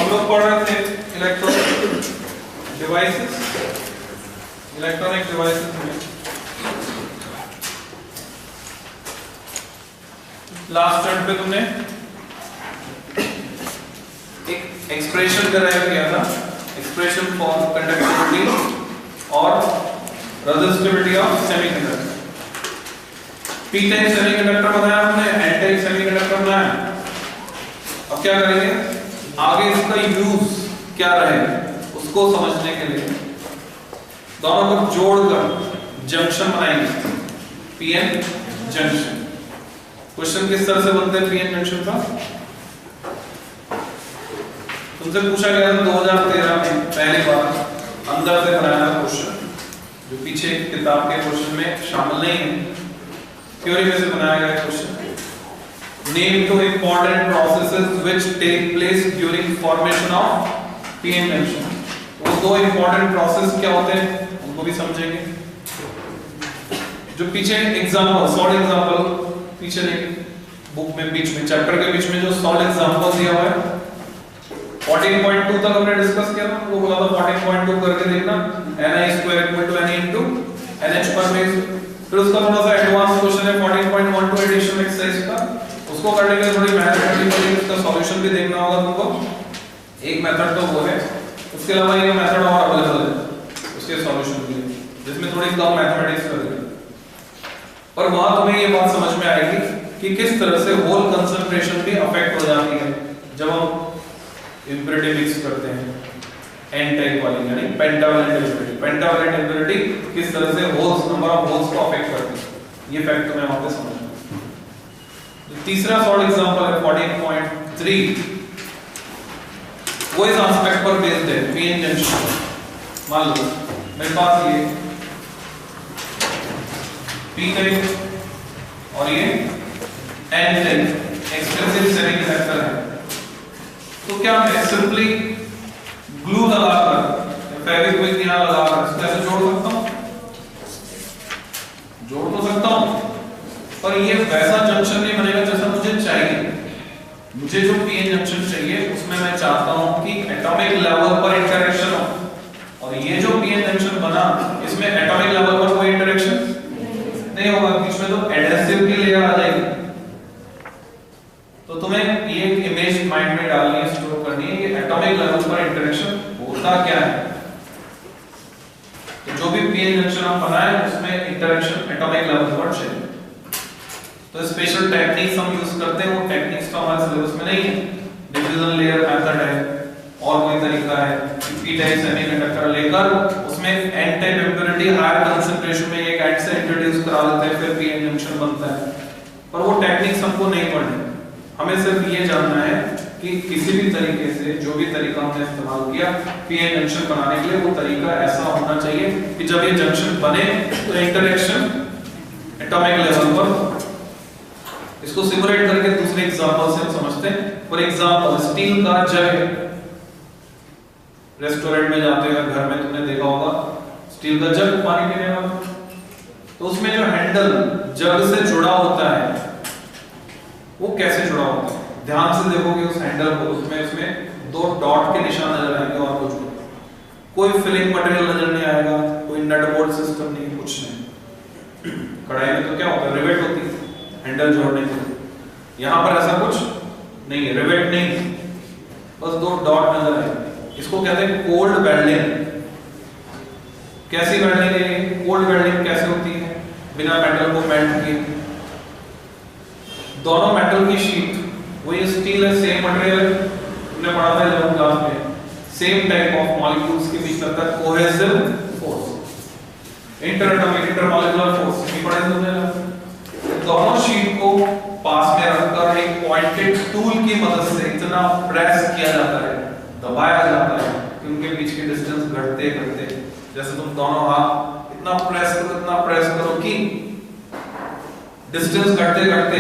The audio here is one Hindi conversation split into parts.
हम लोग पढ़ रहे थे इलेक्ट्रॉनिक डिवाइसेस में लास्ट टर्न पे तुमने एक एक्सप्रेशन डिराइव किया था, एक्सप्रेशन फॉर कंडक्टिविटी और resistivity of semiconductor. P type semiconductor बनाया हमने, एन टाइप सेमीकंडक्टर बनाया। अब क्या करेंगे, आगे इसका यूज क्या रहेगा उसको समझने के लिए दोनों को जोड़कर जंक्शन बनाएंगे, पीएन जंक्शन। क्वेश्चन किस तरह से बनते हैं पीएन जंक्शन का? तुमसे पूछा गया था 2013 में पहली बार अंदर से बनाया था क्वेश्चन, जो पीछे किताब के क्वेश्चन में शामिल नहीं है, थ्योरी में से बनाया गया question. Name two important processes which take place during formation of PN junction. वो दो इंपॉर्टेंट प्रोसेस क्या होते हैं उनको भी समझेंगे। जो पीछे एग्जांपल, सॉलिड एग्जांपल पीछे बुक में बीच में चैप्टर के बीच में जो सॉलिड एग्जांपल दिया हुआ है 14.2 तक हमने डिस्कस किया था। वो बोला था 14.2 करके देखना, Ni2 = Na NH पर बेस। फिर उसका थोड़ा सा एडवांस क्वेश्चन है 14.12 एडिशन एक्सरसाइज का, उसको करने के लिए थोड़ी मैथमेटिकली उसका सॉल्यूशन भी देखना होगा तुमको। एक मेथड तो वो है, उसके अलावा ये मेथड और अवेलेबल है उसके सॉल्यूशन के लिए, जिसमें थोड़ी कम मैथमेटिक्स लगेगी। पर वहां तुम्हें ये बात समझ में आएगी कि किस तरह से होल कंसंट्रेशन भी अफेक्ट हो जाती है जब हम इम्प्योरिटी मिक्स करते हैं एन टाइप वाली, यानी पेंटावैलेंट इम्प्योरिटी। पेंटावैलेंट इम्प्योरिटी किस तरह से होल्स, नंबर ऑफ होल्स को अफेक्ट करती है, ये फैक्ट तुम्हें वहां पे समझना। तीसरा सॉलिड एग्जांपल है 14.3, वो इस एस्पेक्ट पर बेस्ड है, पीएन जंक्शन। मान लो मेरे पास ये पी टाइप और ये एन टाइप एक्सपेंसिव सेमीकंडक्टर है। तो क्या मैं सिंपली ग्लू लगाकर या फेविक्विक यहां लगाकर कैसे जोड़ सकता हूं? जोड़ तो सकता हूं, पर ये वैसा जंक्शन नहीं बनेगा जैसा मुझे चाहिए। मुझे जो पीएन जंक्शन चाहिए उसमें मैं चाहता हूं कि एटॉमिक लेवल पर इंटरेक्शन हो, और ये जो पीएन जंक्शन बना इसमें एटॉमिक लेवल पर कोई इंटरेक्शन नहीं होगा, बीच में तो एडहेसिव की लेयर आ जाएगी। तो तुम्हें ये इमेज माइंड में डालनी है, स्टोर करनी है, ये एटॉमिक लेवल पर इंटरेक्शन होता क्या है। तो जो भी पीएन जंक्शन हम बनाए उसमें इंटरेक्शन एटॉमिक लेवल पर चाहिए। तो स्पेशल टेक्निक्स हम यूज करते हैं, वो टेक्निक्स तो हमारे सिलेबस में नहीं है। डिफ्यूजन लेयर मेथड है, और कोई तरीका है पी टाइप सेमीकंडक्टर लेकर उसमें N type impurity higher concentration में एक एड से इंट्रोड्यूस करा देते हैं, फिर पीएन जंक्शन बनता है। पर वो टेक्निक्स हमको नहीं पढ़नी, हमें सिर्फ ये जानना है कि किसी भी तरीके से जो भी तरीका हमने इस्तेमाल किया पीएन जंक्शन बनाने के लिए, वो तरीका ऐसा होना चाहिए कि जब ये जंक्शन बने तो इंटरेक्शन एटॉमिक लेवल पर। इसको सिमुलेट करके दूसरे एग्जांपल से हम समझते हैं। फॉर एग्जांपल स्टील का जग, रेस्टोरेंट में जाते हैं, घर में तुमने देखा होगा स्टील का जग पानी पीने वाला, तो उसमें जो हैंडल जग से जुड़ा होता है वो कैसे जुड़ा होता है? ध्यान से देखोगे उस हैंडल को, उसमें दो डॉट के निशान नजर आएंगे और कुछ कोई फिलिंग मटेरियल नजर नहीं आएगा, कोई नट बोल्ट सिस्टम नहीं, कुछ नहीं। कढ़ाई में तो क्या होता है, रिवेट होती है हैंडल जोड़ने के लिए, यहाँ पर ऐसा कुछ नहीं है, रिवेट नहीं, बस दो डॉट नजर आएंगे। इसको कहते हैं कोल्ड वेल्डिंग। कैसी वेल्डिंग है? कोल्ड वेल्डिंग कैसे होती है? बिना मेटल को मेल्ट किए दोनों मेटल की शीट, वही स्टील है, सेम मटेरियल, हमने पढ़ा था 11th क्लास में, सेम टाइप ऑफ मॉलिक्यूल्स के बीच लगता है कोहेसिव फोर्स, इंटरएटॉमिक इंटरमॉलिक्यूलर फोर्स भी पढ़े तुमने। दोनों शीट को पास में रखकर एक पॉइंटेड टूल की मदद से इतना प्रेस किया जाता है, दबाया जाता है कि उनके बीच की डिस्टेंस घटते घटते, जैसे तुम दोनों हाथ इतना प्रेस करो कि डिस्टेंस घटते घटते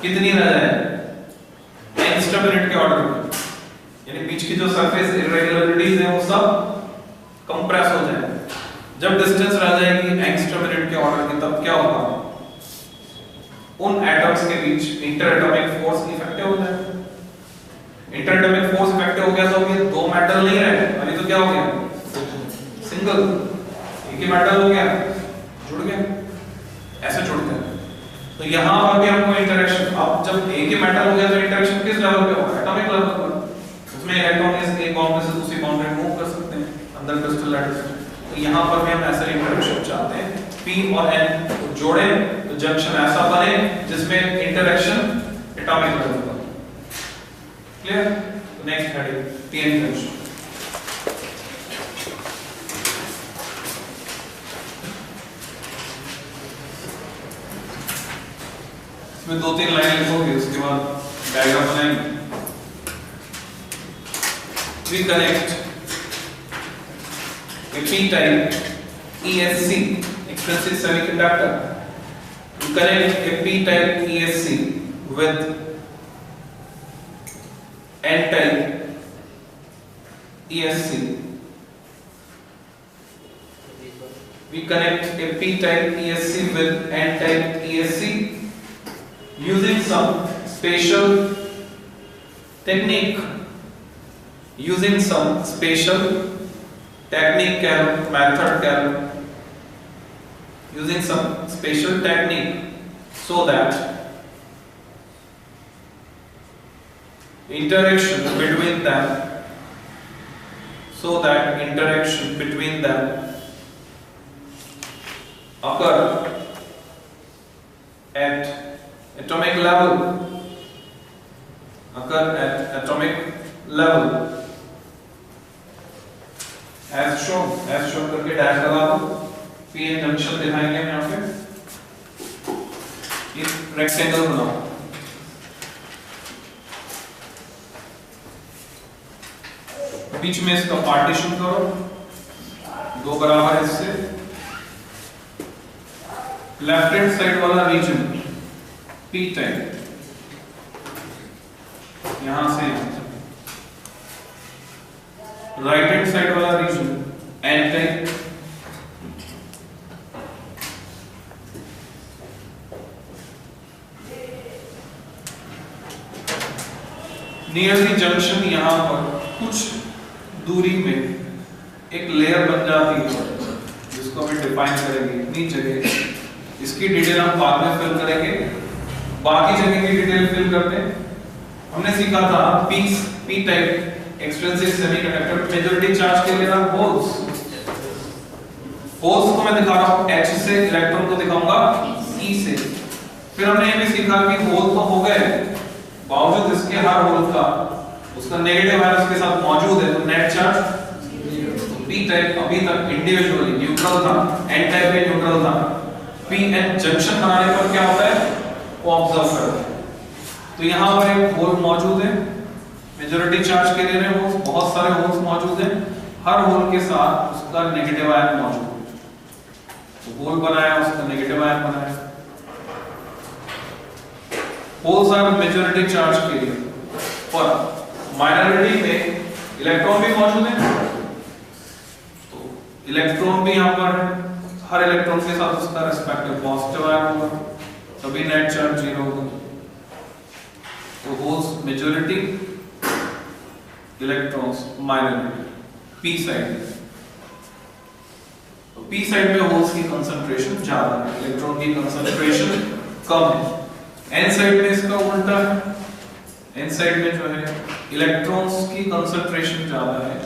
कितनी रह जाए, एंगस्ट्रॉम यूनिट के ऑर्डर में, यानी बीच की जो सरफेस इरेगुलरिटीज है वो सब कंप्रेस हो जाए। जब डिस्टेंस रह जाएगी एंगस्ट्रॉम यूनिट के ऑर्डर की, तब क्या होगा, उन एटम्स के बीच इंटर एटॉमिक फोर्स इफेक्टिव हो जाएगा। इंटरएटॉमिक फोर्स इफेक्टिव हो गया तो ये दो मेटल नहीं रहे, अभी तो क्या हो गया, सिंगल, एक ही मेटल हो गया, जुड़ गया, ऐसे जुड़ते हैं। तो यहां पर भी हमको इंटरेक्शन, अब जब एक ही मेटल हो गया तो इंटरेक्शन किस लेवल पे होगा, एटॉमिक लेवल पर। उसमें इलेक्ट्रॉन एक बाउंड्री से दूसरी बाउंड्री मूव कर सकते हैं अंदर क्रिस्टल लैटिस। तो यहां पर भी हम ऐसा इंटरेक्शन चाहते हैं, P और N को जोड़े तो जंक्शन ऐसा बने जिसमें इंटरेक्शन एटॉमिक लेवल पर। Clear? Next heading PN junction. इसमें 2-3 लाइन लिखोगे, उसके बाद डायग्राम बनाएंगे। We connect a P-type ESC, expensive semiconductor. We connect a P-type ESC with N-type ESC. We connect a P-type ESC with N-type ESC using some special technique. Using some special technique using some special technique so that interaction between them occur at atomic level as shown करके डैश लगा दो। PN जंक्शन दिखाएंगे हम यहाँ पे, एक रेक्टेंगल बनाओ, बीच में इसका पार्टीशन करो, दो बराबर हिस्से, लेफ्ट हैंड साइड वाला रीजन P टाइप यहां से, राइट हैंड साइड वाला region N type, near the junction यहां पर कुछ दूरी में एक लेयर बन जाती है जिसको हम डिफाइन करेंगे। इतनी जगह, इसकी डिटेल हम बाद में फिल करेंगे, बाकी जगह की डिटेल फिल करते हैं। हमने सीखा था P type expensive semiconductor majority charge के लिए ना होल्स को मैं दिखा रहा हूं H से, इलेक्ट्रॉन को दिखाऊंगा E से। फिर हमने ये भी सीखा कि होल तो हो गए, बावजूद इसके हर होल का उसका नेगेटिव आयन उसके साथ मौजूद है, तो नेट चार्ज P टाइप अभी तक इंडिविजुअली न्यूट्रल था, N टाइप में न्यूट्रल था। PN जंक्शन बनाने पर क्या होता है वो ऑब्जर्व करते हैं। तो यहां पर एक होल मौजूद है, मेजॉरिटी चार्ज के लिए होल्स, बहुत सारे होल्स मौजूद हैं, हर होल के साथ उसका नेगेटिव आयन मौजूद है। तो होल बनाया, उसका नेगेटिव आयन बनाया। होल्स आर मेजॉरिटी चार्ज के लिए, पर माइनॉरिटी में इलेक्ट्रॉन भी मौजूद है, तो इलेक्ट्रॉन भी यहां पर है, हर इलेक्ट्रॉन के साथ उसका रिस्पेक्टिव पॉजिटिव आयन होगा, तभी नेट चार्ज 0 होगा। तो holes majority, electrons minority, P side. तो P साइड में होल्स की कंसंट्रेशन ज्यादा है, इलेक्ट्रॉन की कंसंट्रेशन कम है। N साइड में इसका उल्टा है, N साइड में जो है इलेक्ट्रॉन्स की कंसंट्रेशन ज्यादा है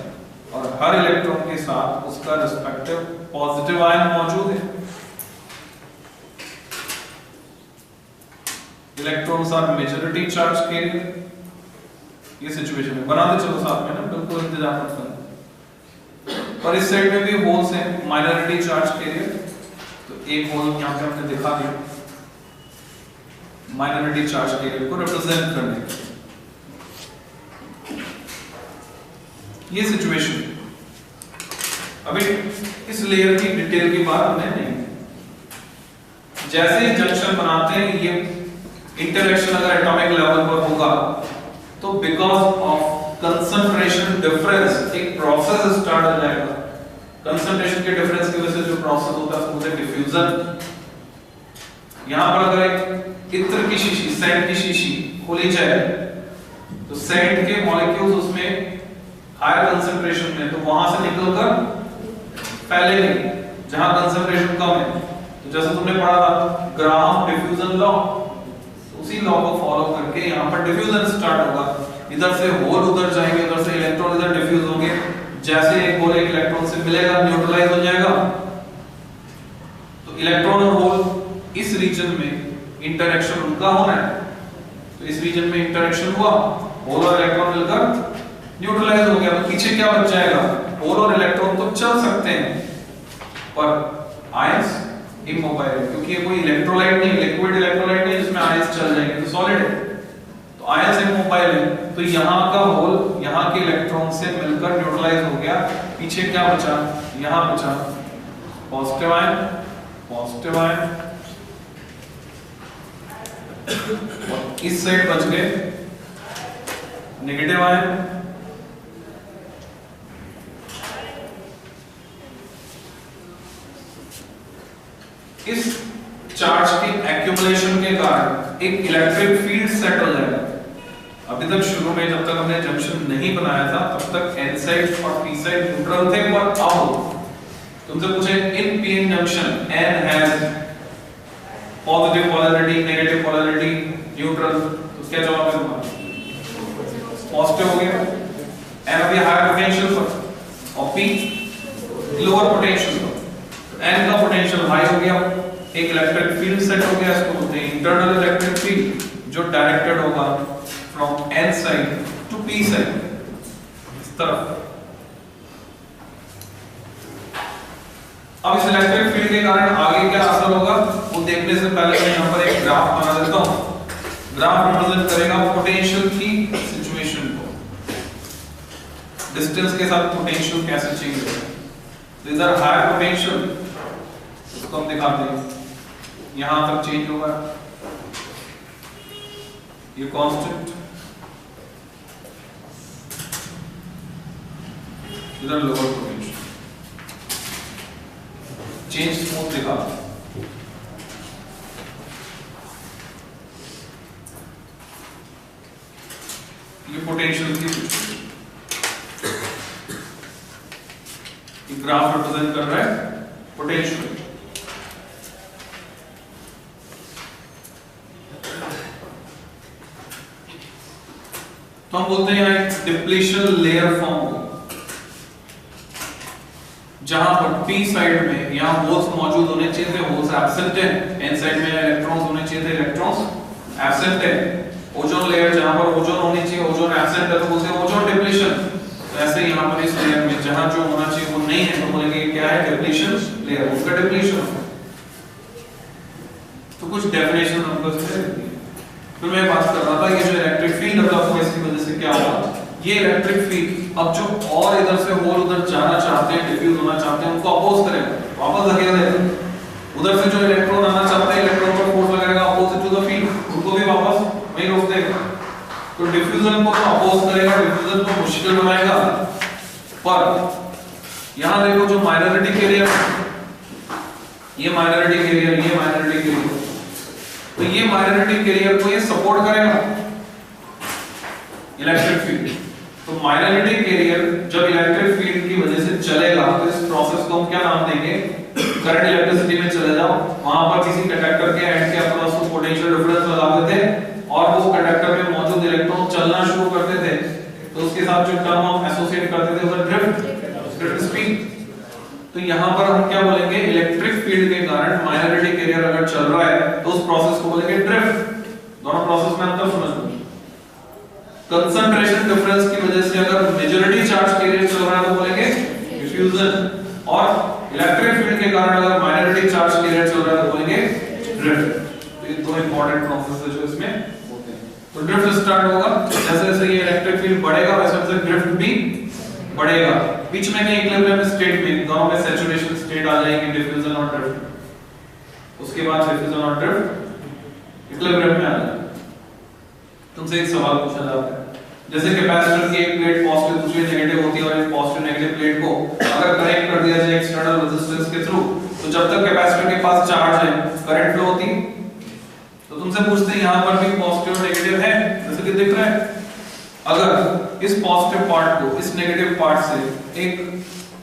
और हर इलेक्ट्रॉन के साथ उसका रिस्पेक्टिव पॉजिटिव आयन मौजूद है। Electrons are majority charge carrier. ये सिचुएशन है, बनाते चलो साथ में ना, बिल्कुल इंतजार मत करना। पर इस साइड में भी होल्स हैं, माइनॉरिटी चार्ज कैरियर। तो एक होल यहां पे हमने दिखा दिया माइनॉरिटी चार्ज कैरियर को रिप्रेजेंट करने के लिए। ये सिचुएशन, अभी इस लेयर की डिटेल की बात हमें नहीं, जैसे ही जंक्शन बनाते हैं ये इंटरेक्शन अगर एटॉमिक लेवल पर होगा तो बिकॉज ऑफ कंसंट्रेशन डिफरेंस एक प्रोसेस स्टार्ट हो जाएगा। कंसंट्रेशन के डिफरेंस की वजह से जो प्रोसेस होता है उसको डिफ्यूजन। यहां पर अगर एक इत्र की शीशी, सैंड की शीशी खोली जाए तो सेट के मॉलिक्यूल्स उसमें हायर कंसंट्रेशन में, तो वहां से निकलकर फैलेंगे जहां कंसंट्रेशन कम है। तो जैसे तुमने पढ़ा था ग्राहम डिफ्यूजन लॉ, उसी लॉ को फॉलो करके यहाँ पर डिफ्यूजन स्टार्ट होगा। इधर से होल उधर जाएंगे, उधर से इलेक्ट्रॉन इधर डिफ्यूज होंगे। जैसे एक होल एक इलेक्ट्रॉन से मिलेगा न्यूट्रलाइज हो जाएगा। तो इलेक्ट्रॉन और होल इस रीजन में इंटरेक्शन उनका होना है। तो इस रीजन में इंटरेक्शन हुआ, होल और इलेक्ट्रॉन मिलकर न्यूट्रलाइज हो गया। तो पीछे क्या बच जाएगा? होल और इलेक्ट्रॉन तो चल सकते हैं पर आयंस इमोबाइल है, क्योंकि ये कोई इलेक्ट्रोलाइट नहीं, लिक्विड इलेक्ट्रोलाइट नहीं जिसमें आयंस चल जाएंगे, तो सॉलिड है। तो आयंस इमोबाइल है, तो यहाँ का होल यहाँ के इलेक्ट्रॉन से मिलकर न्यूट्रलाइज हो गया। पीछे क्या बचा? यहाँ बचा पॉजिटिव आयन, पॉजिटिव आयन, और इस साइड बच गए नेगेटिव आयन। इस चार्ज के एक्यूमुलेशन के कारण एक इलेक्ट्रिक फील्ड सेट हो जाएगा। अभी तक शुरू में जब तक हमने जंक्शन नहीं बनाया था तब तक एन साइड और पी साइड न्यूट्रल थे, पर अब तुमसे पूछे in PN junction N has positive polarity, negative polarity, neutral, तो क्या जवाब है तुम्हारा? पॉजिटिव हो गया। एन अभी हायर पोटेंशियल पर और पी लोअर पोटेंशियल पर। एन का पोटेंशियल हाई हो गया, एक इलेक्ट्रिक फील्ड सेट हो गया, इसको बोलते हैं इंटरनल इलेक्ट्रिक फील्ड, जो डायरेक्टेड होगा from N side to P side, इस तरफ। अब इस इलेक्ट्रिक फील्ड के कारण आगे क्या असर होगा वो देखने से पहले मैं यहाँ पर एक ग्राफ बना देता हूँ। ग्राफ रिप्रेजेंट करेगा पोटेंशियल की सिचुएशन को, डिस्टेंस के साथ पोटेंशियल कैसे चेंज होगा। तो इधर हायर पोटेंशियल, उसको हम दिखाते हैं, यहां तक चेंज होगा, ये कांस्टेंट, इधर लोअर पोटेंशियल, चेंज स्मूथ दिखा। ये पोटेंशियल की ग्राफ रिप्रेजेंट कर रहा है पोटेंशियल। तो हम बोलते हैं एक डिप्लीशन लेयर फॉर्म हो, जहां पर पी साइड में यहां होल्स मौजूद होने चाहिए थे, होल्स एब्सेंट है। एन साइड में इलेक्ट्रॉन्स होने चाहिए थे, इलेक्ट्रॉन्स एब्सेंट है। ओजोन लेयर जहां पर ओजोन होनी चाहिए, ओजोन एब्सेंट है, तो बोलते हैं ओजोन डिप्लीशन। तो ऐसे यहां पर इस लेयर में जहां जो होना चाहिए वो नहीं है, तो बोलेंगे क्या है? डिप्लीशन लेयर, उसका डिप्लीशन। तो कुछ डेफिनेशन हमको इससे, फिर मैं बात कर रहा था ये जो इलेक्ट्रिक फील्ड होता है इसकी वजह से क्या होगा, ये इलेक्ट्रिक फील्ड अब जो और इधर से होल उधर जाना चाहते हैं, डिफ्यूज होना चाहते हैं, उनको अपोज करेगा, वापस धकेल देगा। उधर से जो इलेक्ट्रॉन आना चाहता है, इलेक्ट्रॉन पर फोर्स लगाएगा अपोजिट टू द फील्ड, उनको भी वापस वहीं रोक देगा। तो डिफ्यूजन को तो अपोज करेगा, डिफ्यूजन को मुश्किल बनाएगा। पर यहां देखो जो माइनॉरिटी कैरियर, ये माइनॉरिटी कैरियर, ये माइनॉरिटी कैरियर, तो ये माइनॉरिटी कैरियर को ये सपोर्ट करेगा इलेक्ट्रिक फील्ड। तो माइनॉरिटी कैरियर जब इलेक्ट्रिक फील्ड की वजह से चलेगा तो इस प्रोसेस को हम क्या नाम देंगे? करंट इलेक्ट्रिसिटी में चले जाओ, वहां पर किसी कंडक्टर के एंड के अक्रॉस को पोटेंशियल डिफरेंस लगा देते और वो कंडक्टर में मौजूद इलेक्ट्रॉन चलना शुरू करते थे, तो उसके साथ जो टर्म हम एसोसिएट करते थे उसे ड्रिफ्ट स्पीड। तो यहां पर हम क्या बोलेंगे? इलेक्ट्रिक फील्ड के कारण माइनॉरिटी कैरियर अगर चल रहा है तो उस प्रोसेस को बोलेंगे ड्रिफ्ट। दोनों प्रोसेस में अंतर समझ लो। कंसंट्रेशन डिफरेंस की वजह से अगर मेजॉरिटी चार्ज कैरियर चल रहा है तो बोलेंगे डिफ्यूजन, और इलेक्ट्रिक फील्ड के कारण अगर माइनॉरिटी चार्ज कैरियर चल रहा है तो बोलेंगे ड्रिफ्ट। तो ये दो इंपॉर्टेंट प्रोसेस है जो इसमें होते हैं। तो ड्रिफ्ट स्टार्ट होगा, जैसे जैसे ये इलेक्ट्रिक फील्ड बढ़ेगा वैसे वैसे ड्रिफ्ट भी बढ़ेगा। बीच में कहीं इक्विलिब्रियम स्टेट में दोनों में सैचुरेशन स्टेट आ जाएगी, डिफ्यूजन और ड्रिफ्ट। उसके बाद डिफ्यूजन और ड्रिफ्ट इक्विलिब्रियम में आ जाएगा। तुमसे एक सवाल पूछा जाता है, जैसे कैपेसिटर की एक प्लेट पॉजिटिव दूसरी नेगेटिव होती है और इस पॉजिटिव नेगेटिव प्लेट को अगर कनेक्ट कर दिया जाए एक्सटर्नल रेजिस्टेंस के थ्रू, तो जब तक कैपेसिटर के पास चार्ज है करंट फ्लो होती है। तो तुमसे पूछते हैं यहां पर भी पॉजिटिव और नेगेटिव है, जैसे कि दिख रहा है, अगर इस पॉजिटिव पार्ट को इस नेगेटिव पार्ट से एक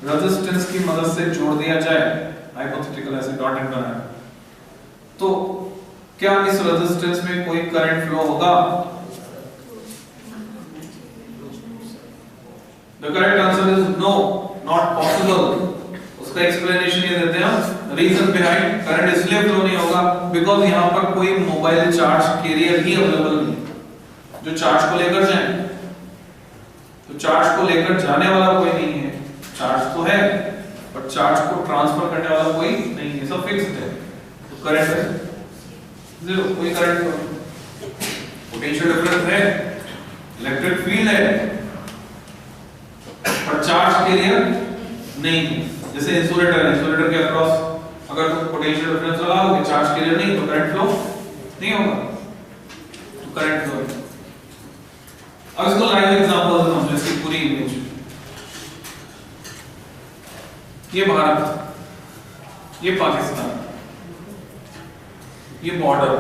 रेजिस्टेंस की मदद से जोड़ दिया जाए, हाइपोथेटिकल ऐसे डॉटेड बनाया, तो क्या इस रेजिस्टेंस में कोई करंट फ्लो होगा? The correct answer is no, not possible. उसका एक्सप्लेनेशन ये देते हैं, रीजन बिहाइंड करंट इसलिए फ्लो नहीं होगा बिकॉज यहाँ पर कोई मोबाइल चार्ज कैरियर ही अवेलेबल नहीं जो चार्ज को लेकर जाए। तो चार्ज को लेकर जाने वाला कोई नहीं है, चार्ज तो है पर चार्ज को ट्रांसफर करने वाला कोई नहीं है, सब फिक्स्ड है। तो करंट है जीरो, कोई करंट नहीं, पोटेंशियल डिफरेंस है, इलेक्ट्रिक फील्ड है पर चार्ज कैरियर नहीं है। जैसे इंसुलेटर है, इंसुलेटर के अक्रॉस अगर तुम पोटेंशियल डिफरेंस लगाओगे, चार्ज कैरियर नहीं तो करंट फ्लो नहीं होगा, तो करंट फ्लो है। अब इसको लाइव एग्जांपल से समझो, इसकी पूरी इमेज। ये भारत, ये पाकिस्तान, ये बॉर्डर,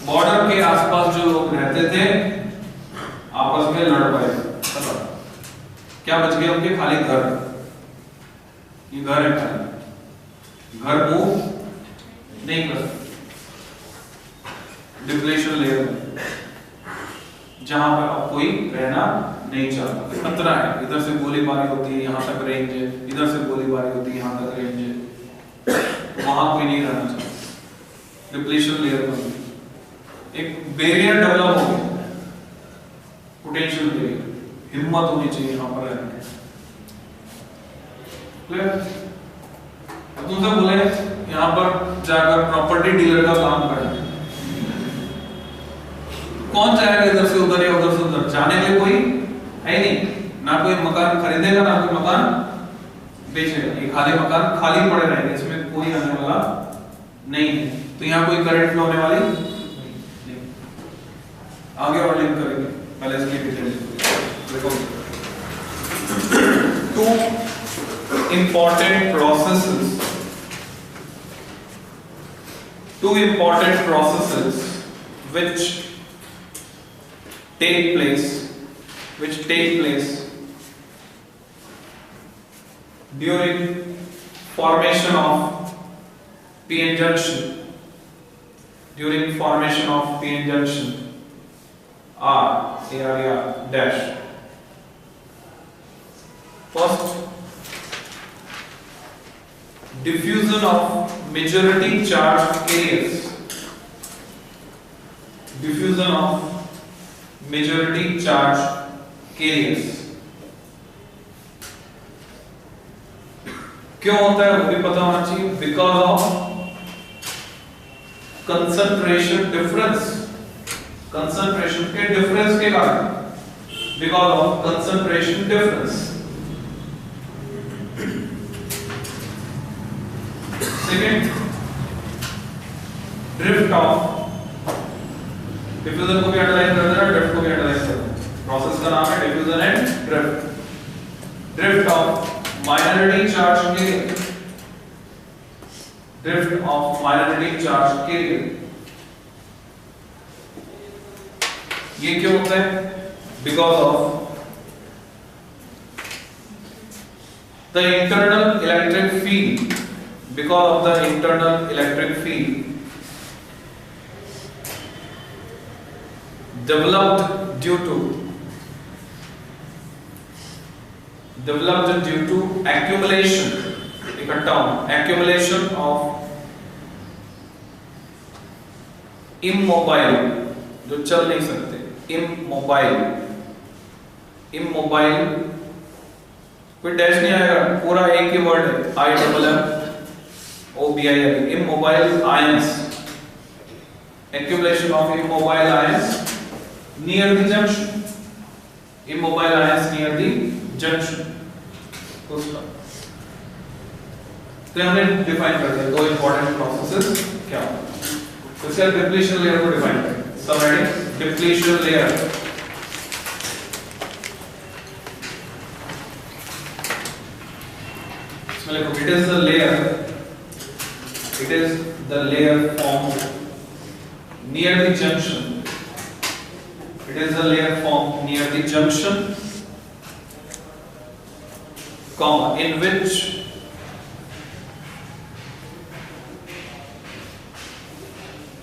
बॉर्डर के आसपास जो लोग रहते थे आपस में लड़ पड़े, क्या बच गया उनके? खाली घर। ये घर है, खाली घर मूव नहीं कर, डिप्लेशन लेयर में, जहां पर अब कोई रहना नहीं चाहता, खतरा है। इधर से गोलीबारी होती है, यहां तक रेंज है, इधर से गोलीबारी होती है, यहां तक रेंज है, वहां कोई नहीं रहना चाहता। डिप्लेशन लेयर पर एक बैरियर डेवलप हो गया, पोटेंशियल बैरियर, हिम्मत होनी चाहिए यहां पर रहने की। क्लियर? अब तुमसे बोले यहां पर जाकर प्रॉपर्टी डीलर का काम करना, कौन चाहेगा इधर से उधर या उधर से उधर जाने के? कोई है नहीं, ना कोई मकान खरीदेगा ना कोई मकान बेचेगा, ये खाली मकान खाली पड़े रहेंगे, इसमें कोई आने वाला नहीं है। तो यहाँ कोई करंट फ्लो होने वाली नहीं। आगे और लिंक करेंगे, पहले इसकी डिटेल देखो। Two important processes which take place during formation of p-n junction are dash. First, diffusion of majority charge carriers. Diffusion of majority charge carriers. क्यों होता है वो भी पता होना चाहिए। Because of concentration difference. concentration के difference के कारण, because of concentration difference. Second, drift of, diffusion को भी अंडरलाइन कर देना, ड्रिफ्ट को भी अंडरलाइन कर देना। प्रोसेस का नाम है diffusion and drift. Drift of minority charge career, drift of minority charge carrier. ये क्यों होता है? Because of the internal electric field, because of the internal electric field developed due to accumulation, इकट्ठा accumulation of immobile, जो चल नहीं सकते, immobile कोई डैश नहीं आएगा, पूरा एक ही वर्ड है, IMMOBILE, immobile ions, accumulation of immobile ions near the junction, immobile ions near the junction। तो हमने डिफाइन कर दिया दो इंपॉर्टेंट प्रोसेसेस क्या हो। तो इसके डिप्लीशन लेयर को डिफाइन करें। Subheading depletion layer. इसमें लिखो it is the layer, it is the layer formed near the junction It is a layer formed near the junction, comma, in which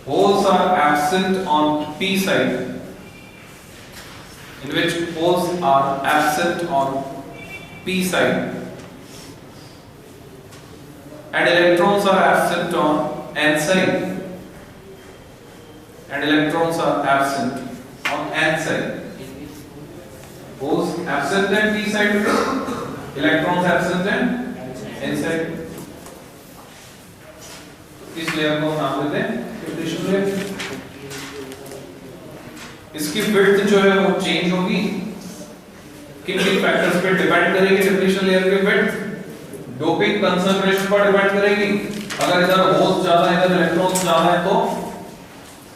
holes are absent on p side. In which holes are absent on p side, and electrons are absent on n side. And electrons are absent on n side. Holes absent on p side, electrons absent on n side. इस लेयर को नाम देते हैं डिप्लीशन लेयर। इसकी विड्थ जो है वो चेंज होगी, किन किन फैक्टर्स पे डिपेंड करेगी डिप्लीशन लेयर की विड्थ? डोपिंग कंसंट्रेशन पर डिपेंड करेगी। अगर इधर होल्स ज्यादा इधर इलेक्ट्रॉन्स ज्यादा है तो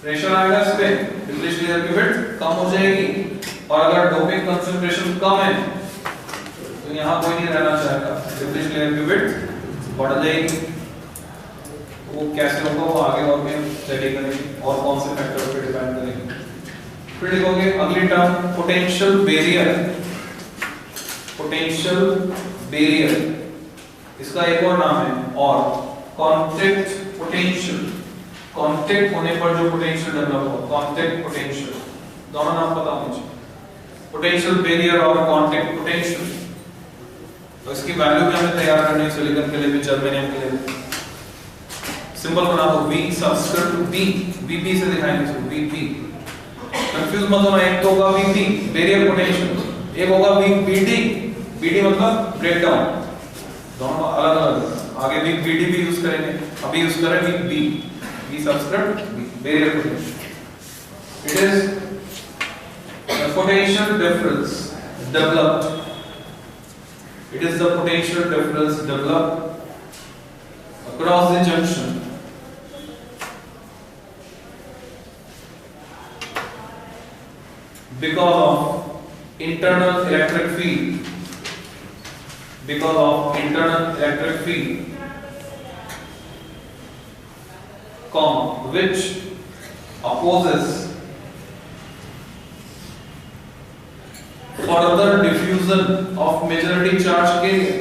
प्रेशर आएगा इस पे, डिप्लीशन लेयर की विड्थ कम हो जाएगी। और अगर डोपिंग कंसंट्रेशन कम है तो यहां कोई नहीं रहना चाहेगा, डिप्लीशन लेयर की विड्थ बढ़ जाएगी। वो कैसे होगा वो आगे और भी स्टडी करेंगे और कौन से फैक्टर पे डिपेंड करेंगे। फिर लिखोगे अगली term potential barrier. Potential barrier इसका एक और नाम है, और कांटेक्ट पोटेंशियल। कांटेक्ट होने पर जो पोटेंशियल डेवलप हो, कांटेक्ट पोटेंशियल, दोनों नाम पता होना चाहिए, पोटेंशियल बैरियर और कांटेक्ट पोटेंशियल। तो इसकी वैल्यू भी हमें तैयार करनी है सिलिकॉन के लिए भी, जर्मेनियम के लिए। सिंबल बना दो V सबस्क्रिप्ट B, VP से दिखाएंगे इसको, VP। कंफ्यूज मत होना, एक तो होगा VP बैरियर पोटेंशियल, एक होगा VBD, BD मतलब ब्रेकडाउन, दोनों अलग अलग। आगे भी BD भी यूज करेंगे, अभी यूज करेंगे B subscript B barrier potential. It is the potential difference developed, it is the potential difference developed across the junction because of internal electric field, because of internal electric field, comma, which opposes further diffusion of majority charge carrier।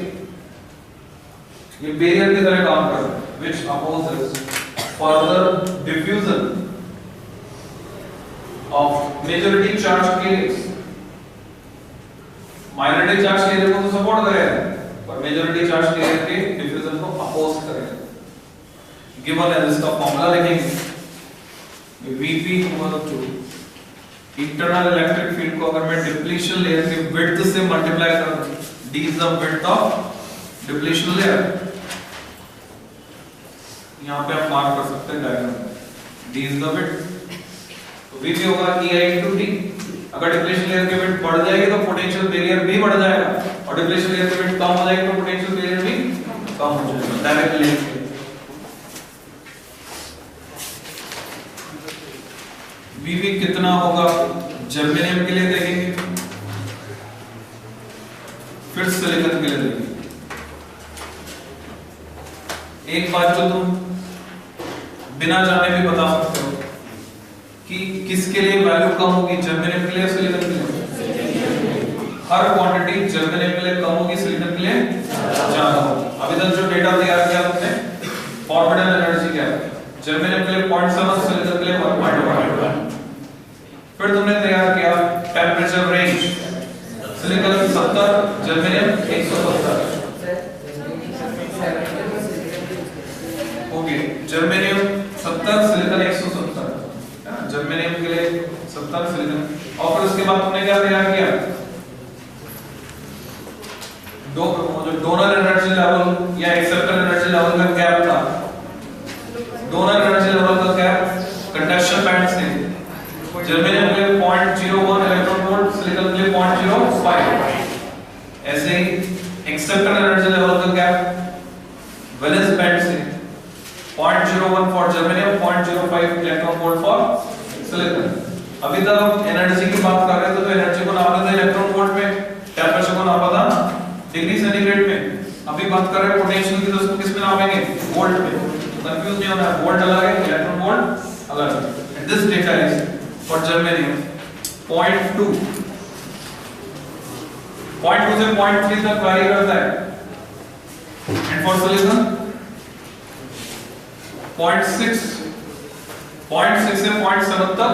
ये बैरियर की तरह काम कर रहा है, which opposes further diffusion of majority charge carriers। Minority charge carrier को तो सपोर्ट करेगा, पर मेजॉरिटी चार्ज कैरियर के डिफ्यूजन को अपोज करेगा। गिवन है, इसका फॉर्मूला लिखेंगे, Vp equal to internal electric field को अगर मैं डिप्लीशन लेयर के विड्थ से मल्टीप्लाई कर दूं, D is the width of depletion layer. यहाँ पे आप मार्क कर सकते हैं diagram, D is the width, तो Vp होगा EI into D। अगर डिप्लीशन लेयर की विड्थ बढ़ जाएगी तो पोटेंशियल बैरियर भी बढ़ जाएगा, और डिप्लीशन लेयर की विड्थ कम हो जाएगी तो पोटेंशियल बैरियर भी कम हो जाएगा। डायरेक्ट लिंक है। Vp कितना होगा जर्मेनियम के लिए देखेंगे, फिर सिलिकॉन के लिए देखेंगे। एक बात जो तुम बिना जाने भी बता सकते हो कि किसके लिए वैल्यू कम होगी, जर्मेनियम के लिए या सिलिकॉन के लिए? हर क्वांटिटी जर्मेनियम के लिए कम होगी, सिलिकॉन के लिए ज्यादा होगी। अभी तक जो डेटा तैयार किया तुमने, फॉरवर्ड एनर्जी क्या है, जर्मेनियम के लिए 0.7, सिलिकॉन के लिए 1.1। फिर तुमने तैयार किया temperature range, silicon 70, germanium 170। Okay, germanium 70, silicon 170, germanium के लिए 70, सिलिकॉन। और फिर उसके बाद तुमने क्या तैयार किया, जो डोनर एनर्जी लेवल या एक्सेप्टर एनर्जी लेवल का गैप था, डोनर एनर्जी लेवल का गैप कंडक्शन बैंड से जर्मेनियम के लिए 0.01 इलेक्ट्रॉन वोल्ट, सिलिकॉन के लिए 0.05। ऐसे ही एक्सेप्टर एनर्जी लेवल का गैप वैलेंस बैंड से 0.01 for germanium, 0.05 electron volt for silicon. अभी तक हम एनर्जी की बात कर रहे थे, तो एनर्जी को नापा था इलेक्ट्रॉन वोल्ट में, टेंपरेचर को नापा था डिग्री सेंटीग्रेड में। अभी बात कर रहे हैं पोटेंशियल की, तो उसको किस में नापेंगे, वोल्ट में। कंफ्यूज नहीं होना है, वोल्ट अलग है, इलेक्ट्रॉन वोल्ट अलग है। And this data is for germanium 0.2 से 0.3 तक वैरी करता है, एंड फॉर सिलिकॉन 0.6 से 0.7 तक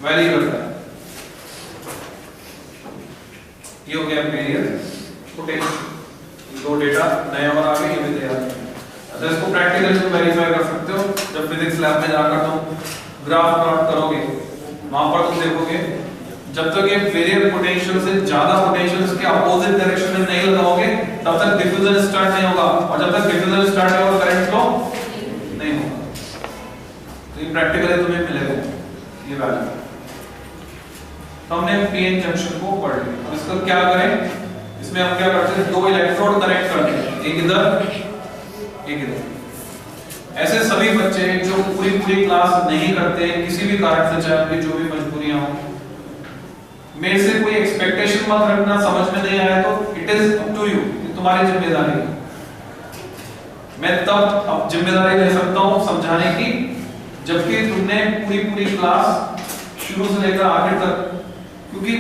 वैरी करता है। ये हो गया बैरियर पोटेंशियल। दो डेटा नए और आगे ये भी तैयार है। अच्छा, इसको प्रैक्टिकली तुम वेरीफाई कर सकते हो जब फिजिक्स लैब में जाकर तुम ग्राफ प्लॉट करोगे, वहां पर तुम देखोगे जब तक ये बैरियर पोटेंशियल से ज्यादा पोटेंशियल इसके अपोजिट डायरेक्शन में नहीं लगाओगे तब तक डिफ्यूजन स्टार्ट नहीं होगा, और जब तक डिफ्यूजन स्टार्ट नहीं होगा करंट फ्लो नहीं होगा। तो ये प्रैक्टिकली तुम्हें मिलेगा ये वैल्यू। तो हमने पीएन जंक्शन को पढ़ लिया। अब इसका क्या करें, इसमें हम क्या करते हैं, दो इलेक्ट्रोड कनेक्ट करते हैं, एक इधर एक इधर। ऐसे सभी बच्चे जो पूरी क्लास नहीं करते किसी भी कारण से, चाहे उनकी जो भी मजबूरियां हो, मेरे से कोई एक्सपेक्टेशन मत रखना, समझ में नहीं आया तो it is up to you, तुम्हारी जिम्मेदारी है। मैं तब अब जिम्मेदारी ले सकता हूं समझाने की जबकि तुमने पूरी क्लास शुरू से लेकर आखिर तक, क्योंकि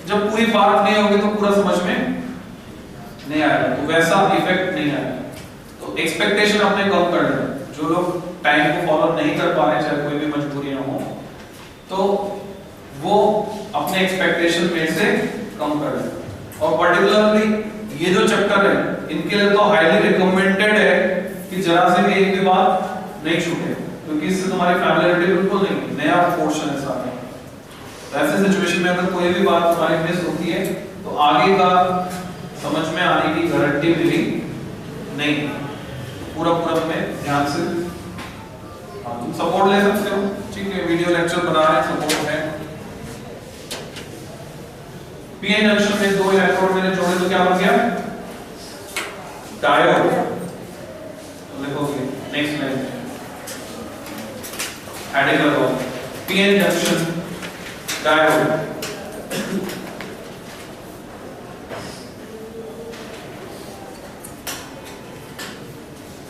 जब पूरी बात नहीं होगी तो पूरा समझ में नहीं आएगा, तो वैसा इफेक्ट नहीं आएगा। तो एक्सपेक्टेशन अपने कम कर लें। जो लोग टाइम को फॉलो नहीं कर पा रहे, चाहे कोई भी मजबूरियां हो, तो वो अपने एक्सपेक्टेशन में से कम कर लें। और पर्टिकुलरली ये जो चैप्टर है इनके लिए तो हाईली रिकमेंडेड है कि जरा से भी एक भी बात नहीं छूटे, क्योंकि इससे तुम्हारी फैमिलियरिटी बिल्कुल नहीं, नया पोर्शन है साथ में। ऐसे सिचुएशन में अगर कोई भी बात तुम्हारी मिस होती है तो आगे का समझ में आने की गारंटी मिली नहीं। पूरा में ध्यान से तुम सपोर्ट ले सकते हो, ठीक है, वीडियो लेक्चर बना रहे हैं, सपोर्ट है। पीएन जंक्शन में दो इलेक्ट्रोड मैंने जोड़े तो क्या बन गया, डायोड। लिखोगे नेक्स्ट लाइन हेडिंग लगाओ, पीएन जंक्शन डायोड।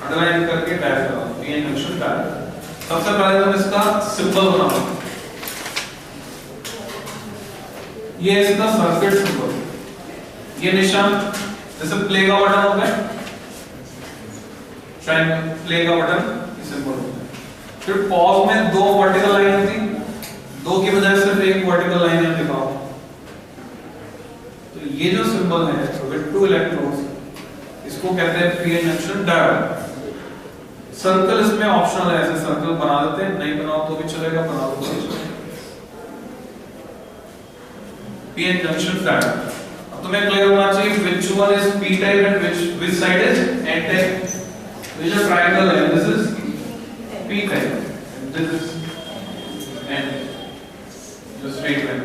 अंडरलाइन करके डायोड लगाओ, पीएन जंक्शन डायोड। सबसे पहले तुम इसका सिंबल बनाओ, ये इसका सर्किट सिंबल, ये निशान जैसे प्ले का बटन होता है, ट्रायंगल प्ले का बटन ये सिंबल होता है। फिर पॉज में दो वर्टिकल लाइन होती, दो की बजाय सिर्फ एक वर्टिकल लाइन है दिखाओ। तो ये जो सिंबल है विद टू इलेक्ट्रोड्स, इसको कहते हैं पीएन जंक्शन डायोड। सर्कल इसमें ऑप्शनल है, ऐसे सर्कल बना देते हैं, नहीं बनाओ तो भी चलेगा, बना दो तो भी चलेगा। PN junction diode. अब तुम्हें क्लियर होना चाहिए which one is p type and which side is n type। तो ये जो ट्रायंगल है this is p type and this is n, जो स्ट्रेट लाइन।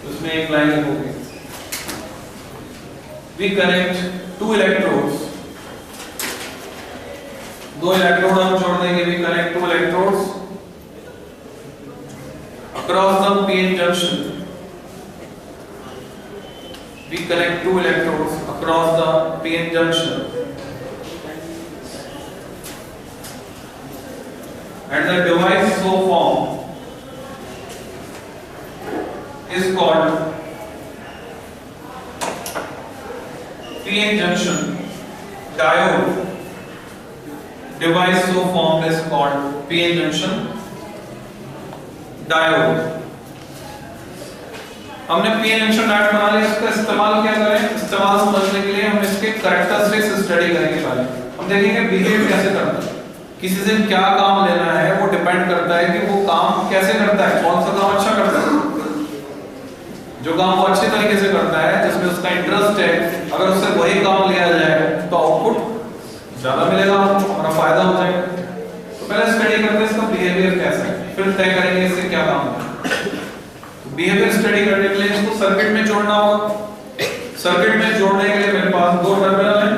उसमें एक लाइन होगी, we connect two electrodes, दो इलेक्ट्रोड हम जोड़ देंगे, we connect two electrodes across the PN junction, we connect two electrodes across the PN junction and the device so formed is called PN junction diode. Device so formed is called PN junction diode. हमने PN जंक्शन डायोड बना लिया, इसका इस्तेमाल क्या करें, इस्तेमाल समझने के लिए हम इसके कैरेक्टरिस्टिक्स स्टडी करेंगे पहले। हम देखेंगे बिहेव कैसे करता है, किसी से क्या काम लेना है वो डिपेंड करता है कि वो काम कैसे करता है, कौन सा काम अच्छा करता है। जो काम वो अच्छे तरीके से करता है, जिसमें उसका इंटरेस्ट है, अगर उससे वही काम लिया जाए तो आउटपुट ज्यादा मिलेगा, हमारा फायदा हो जाएगा। तो पहले स्टडी करते हैं इसका बिहेवियर कैसा है, फिर तय करेंगे इससे क्या काम है। बिहेवियर स्टडी करने के लिए इसको सर्किट में जोड़ना होगा। सर्किट में जोड़ने के लिए मेरे पास दो टर्मिनल है,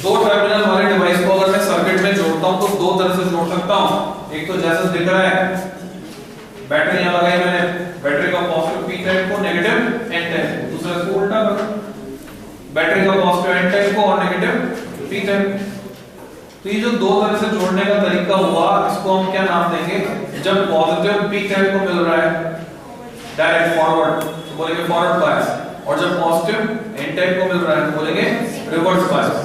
दो टर्मिनल वाले डिवाइस को अगर मैं सर्किट में जोड़ता हूं तो दो तरह से जोड़ सकता हूं। एक तो जैसा दिख रहा है, बैटरी यहां लगाई मैंने, बैटरी का पॉजिटिव पी टाइप को नेगेटिव एन टाइप को, दूसरा इसको उल्टा कर, बैटरी का पॉजिटिव एन टाइप को और नेगेटिव पी टाइप। तो ये जो दो तरह से जोड़ने का तरीका हुआ, इसको हम क्या नाम देंगे? जब पॉजिटिव पी टाइप को मिल रहा है डायरेक्ट फॉरवर्ड तो बोलेंगे फॉरवर्ड बायस, और जब पॉजिटिव एन टाइप को मिल रहा है तो बोलेंगे रिवर्स बायस।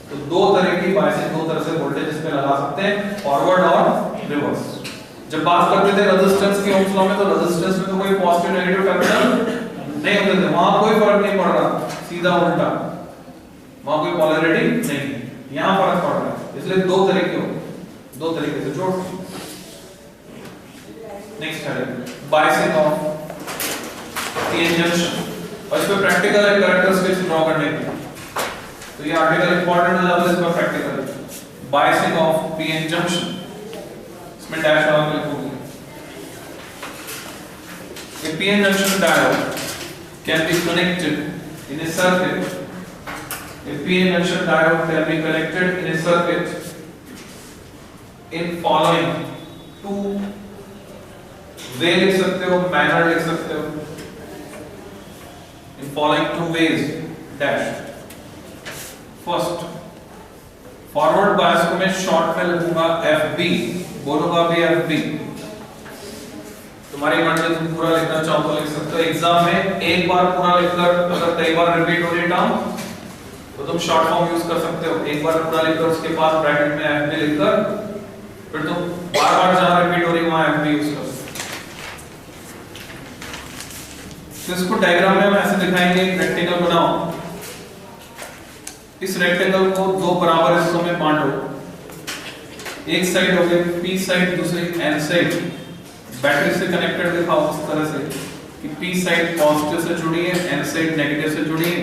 तो दो तरह की बायसेस, दो तरह से वोल्टेज इसमें लगा सकते हैं, फॉरवर्ड और रिवर्स। जब बात करते थे रेजिस्टेंस के ओम्स लॉ में, तो रेजिस्टेंस में तो कोई पॉजिटिव नेगेटिव टर्मिनल नहीं होते थे, वहां कोई फर्क नहीं पड़ रहा, सीधा उल्टा, वहां कोई पोलैरिटी नहीं, यहां फर्क पड़ रहा है। इसलिए दो तरीके हो, दो तरीके से जोड़। नेक्स्ट है बायसिंग ऑफ पीएन जंक्शन, और इस पे प्रैक्टिकल है कैरेक्टरिस्टिक्स ड्रॉ करने की, तो ये आर्टिकल इंपॉर्टेंट हो जाता है, इस पर practical biasing of PN junction, इसमें डैश लगा के लिखोगे। A PN junction diode can be connected in a circuit. A PN junction diode can be connected in a circuit in following two way लिख सकते हो, manner लिख सकते हो, in following two ways dash. First, forward bias को मैं short में लिखूंगा FB, बोलूंगा भी FB। तुम्हारी मर्जी, तुम पूरा लिखना चाहो तो लिख सकते हो। एग्जाम में एक बार पूरा लिखकर अगर कई बार रिपीट हो रही टर्म तो तुम शॉर्ट फॉर्म यूज कर सकते हो। एक बार पूरा लिखकर उसके बाद ब्रैकेट में एफ भी लिखकर फिर तुम बार-बार जहां रिपीट हो रही वहां एफ भी यूज कर सकते हो। तो इसको डायग्राम में हम ऐसे दिखाएंगे, एक रेक्टेंगल बनाओ, इस रेक्टेंगल को दो बराबर हिस्सों में बांटो, एक साइड हो गई पी साइड, दूसरी एन साइड, बैटरी से कनेक्टेड दिखाओ इस तरह से कि P साइड पॉजिटिव से जुड़ी है, N साइड नेगेटिव से जुड़ी है,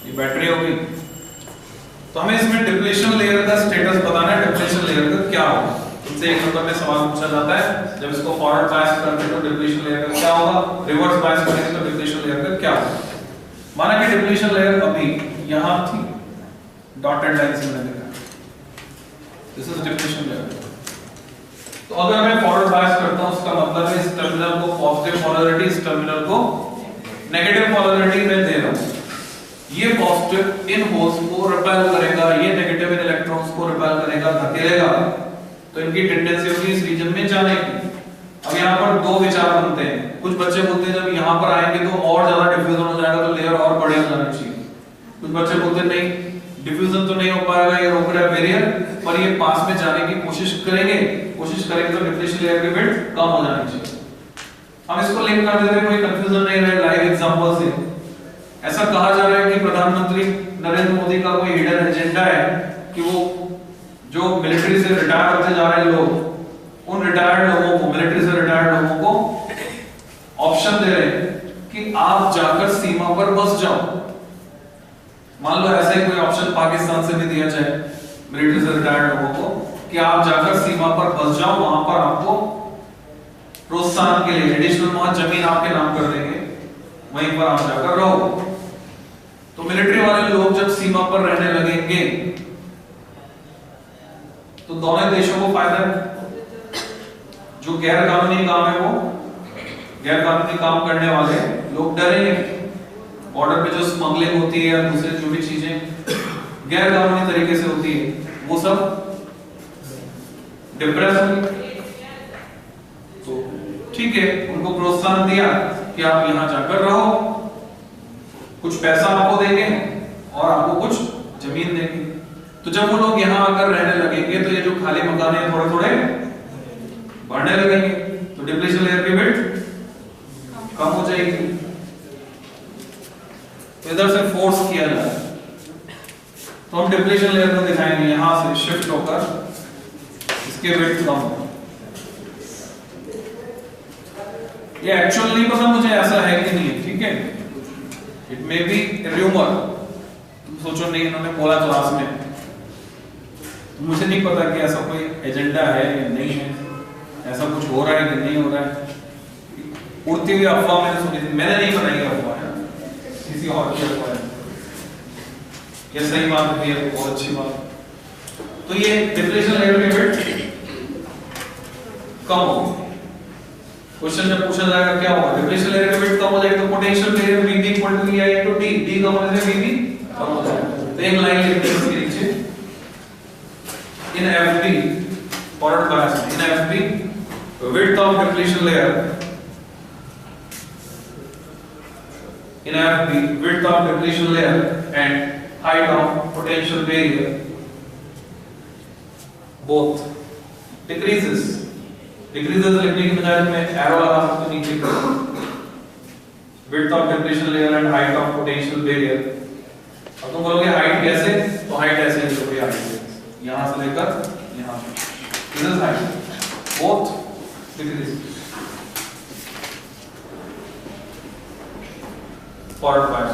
ये बैटरी होगी। तो हमें इसमें डिप्लीशन लेयर का स्टेटस बताना है, डिप्लीशन लेयर का क्या होगा। तुमसे एक नंबर में सवाल पूछा जाता है, जब इसको फॉरवर्ड बायस करते हो तो डिप्लीशन लेयर का क्या होगा, रिवर्स बायस करेंगे तो डिप्लीशन लेयर का क्या होगा। माना कि डिप्लीशन लेयर अभी यहां थी, डॉटेड लाइन से मैंने लिखा, दिस इज डिप्लीशन लेयर। तो अगर मैं फॉरवर्ड बायस करता हूं, उसका मतलब है इस टर्मिनल को पॉजिटिव पोलैरिटी, इस टर्मिनल को नेगेटिव पोलैरिटी में दे रहा हूं। ये पॉजिटिव इन होल्स को रिपेल करेगा, ये नेगेटिव इन इलेक्ट्रॉन्स को रिपेल करेगा, धकेलेगा, तो इनकी टेंडेंसी होगी इस रीजन में जाने की। अब यहां पर दो विचार बनते हैं, कुछ बच्चे बोलते हैं जब यहां पर आएंगे तो और ज्यादा डिफ्यूजन हो जाएगा, तो लेयर और बड़े हो जाना चाहिए। कुछ बच्चे बोलते हैं नहीं, डिफ्यूजन तो नहीं हो पाएगा, ये रोक रहा है बैरियर, पर ये पास में जाने की कोशिश करेंगे तो डिप्लीशन लेयर की विड्थ कम हो जानी चाहिए। हम इसको लिंक कर देते हैं, कोई कंफ्यूजन नहीं रहे, लाइव एग्जांपल से। ऐसा कहा जा रहा है कि प्रधानमंत्री नरेंद्र मोदी का कोई हिडन एजेंडा है कि वो जो मिलिट्री से रिटायर होते जा रहे लोग, उन रिटायर्ड लोगों को, मिलिट्री से रिटायर्ड लोगों को ऑप्शन दे रहे हैं कि आप जाकर सीमा पर बस जाओ। मान लो ऐसा ही कोई ऑप्शन पाकिस्तान से भी दिया जाए मिलिट्री से रिटायर्ड लोगों को कि आप जाकर सीमा पर बस जाओ, वहां पर आपको प्रोत्साहन के लिए एडिशनल वहां जमीन आपके नाम कर देंगे, वहीं पर आप जाकर रहो। तो मिलिट्री वाले लोग जब सीमा पर रहने लगेंगे तो दोनों देशों को फायदा है। जो गैर कानूनी काम है, वो गैर कानूनी काम करने वाले लोग डरेंगे, बॉर्डर पे जो स्मगलिंग होती है या दूसरी जो भी चीजें गैर कानूनी तरीके से होती है वो सब डिप्रेस होंगे। तो ठीक है, उनको प्रोत्साहन दिया कि आप यहां जाकर रहो, कुछ पैसा आपको देंगे और आपको कुछ जमीन देंगे। तो जब वो लोग यहां आकर रहने लगेंगे तो ये जो खाली मकान है थोड़े थोड़े बढ़ने लगेंगे, तो डिप्लीशन लेयर की विड्थ कम हो जाएगी। इधर से फोर्स किया जा रहा है, तो हम डिप्लीशन लेयर को दिखाएंगे यहां से शिफ्ट होकर इसके विड्थ कम हो। ये एक्चुअल नहीं पता मुझे ऐसा है कि नहीं, ठीक है, इट मे बी रूमर। तुम सोचो नहीं इन्होंने बोला क्लास में, तो मुझे नहीं पता कि ऐसा कोई एजेंडा है या नहीं है, ऐसा कुछ हो रहा है कि नहीं हो रहा है। उड़ती हुई अफवाह मैंने सुनी थी, मैंने नहीं बनाई अफवाह, किसी और की अफवाह है। ये सही बात है, बहुत अच्छी बात। तो ये डिप्लीशन लेयर की विड्थ कम होगी। क्वेश्चन जब पूछा जाएगा क्या होगा, डिप्लीशन लेयर की विड्थ कम हो जाएगी तो potential variance VB = EI × D, D कम होने से VB कम हो जाएगा। तो एक लाइन लिखते हैं इसके नीचे of depletion layer in FB, width of depletion layer and height of potential barrier both decreases लिखने की बजाय मैं एरो लगा सकता हूं नीचे की width of depletion layer and height of potential barrier। अब तुम बोलोगे हाइट कैसे, तो हाइट ऐसे ही कोई हाइट यहां से लेकर यहां this is height both decrease forward bias.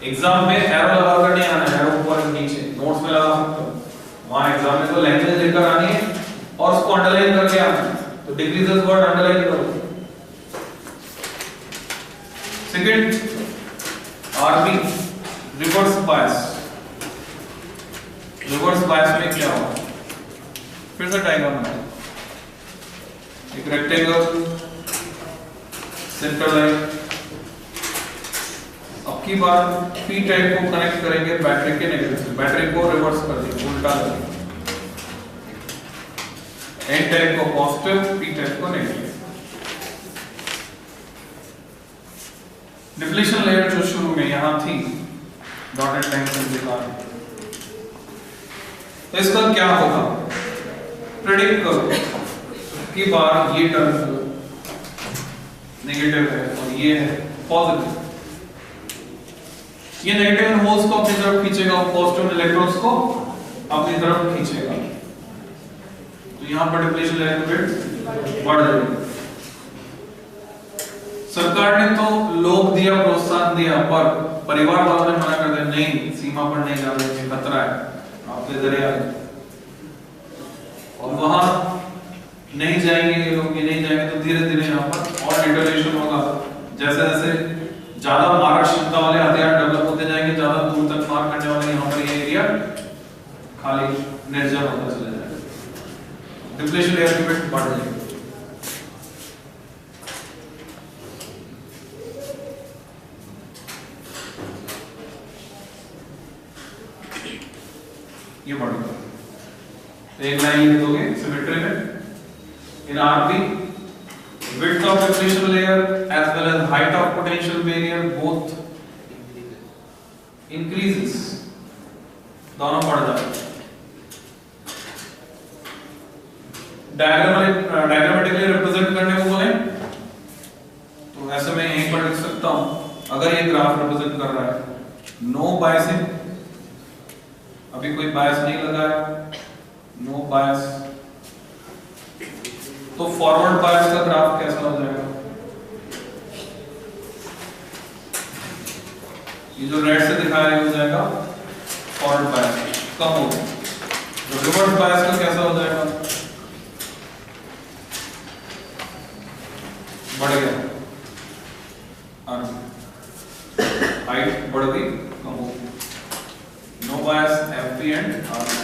Exam में एरो लगाकर नहीं आना, एरो ऊपर नीचे नोट्स में लगा सकते हो, वहां एग्जाम में तो लैंग्वेज लेकर आनी है और उसको अंडरलाइन करके आना है, तो डिक्रीजेस वर्ड अंडरलाइन करो। Second RB reverse bias. Reverse bias में क्या होगा, फिर से डायग्राम बनाओ, एक रेक्टेंगल सेंटर लाइन, अब की बार पी टाइप को कनेक्ट करेंगे बैटरी के नेगेटिव से, बैटरी को रिवर्स कर देंगे, उल्टा करेंगे, एन टाइप को पॉजिटिव, पी टाइप को नेगेटिव। डिप्लीशन लेयर जो शुरू में यहां थी डॉटेड लाइन से दिखा रही, तो इसका क्या होगा प्रेडिक्ट करो कि बार ये टर्म नेगेटिव है और ये है पॉजिटिव। ये नेगेटिव होल्स को अपनी तरफ खींचेगा और पॉजिटिव इलेक्ट्रॉन्स को अपनी तरफ खींचेगा, तो यहां पर डिप्लीशन लेयर की विड्थ बढ़ जाएगी। सरकार ने तो लोग दिया, प्रोत्साहन दिया, पर परिवार वालों ने मना कर दिया, नहीं सीमा पर नहीं जाना, ये खतरा है, आपके जरिए और वहां नहीं जाएंगे ये लोग, ये नहीं जाएंगे, तो धीरे धीरे यहाँ पर और डिटोरेशन होगा। जैसे जैसे ज्यादा मारक क्षमता वाले हथियार डेवलप होते जाएंगे, ज्यादा दूर तक मार करने वाले, यहाँ पर ये एरिया खाली निर्जन होता चला जाएगा, डिप्लीशन लेयर की विड्थ बढ़ जाएगी। ये बढ़ेगा, एक लाइन लिख दोगे सिमेट्री में, in RB width of depletion layer as well as height of potential barrier both increases, दोनों बढ़ जाते हैं। डायग्रामेटिकली रिप्रेजेंट करने को बोले तो ऐसे मैं यहीं पर लिख सकता हूं, अगर ये ग्राफ रिप्रेजेंट कर रहा है नो बायसिंग, अभी कोई बायस नहीं लगाया, नो बायस, तो फॉरवर्ड बायस का ग्राफ कैसा हो जाएगा, ये जो रेड से दिखाया है हो जाएगा फॉरवर्ड बायस कम हो गया, तो रिवर्स बायस का कैसा हो जाएगा, बढ़ गया, हाइट बढ़ गई कम हो गई, no bias FP and RB.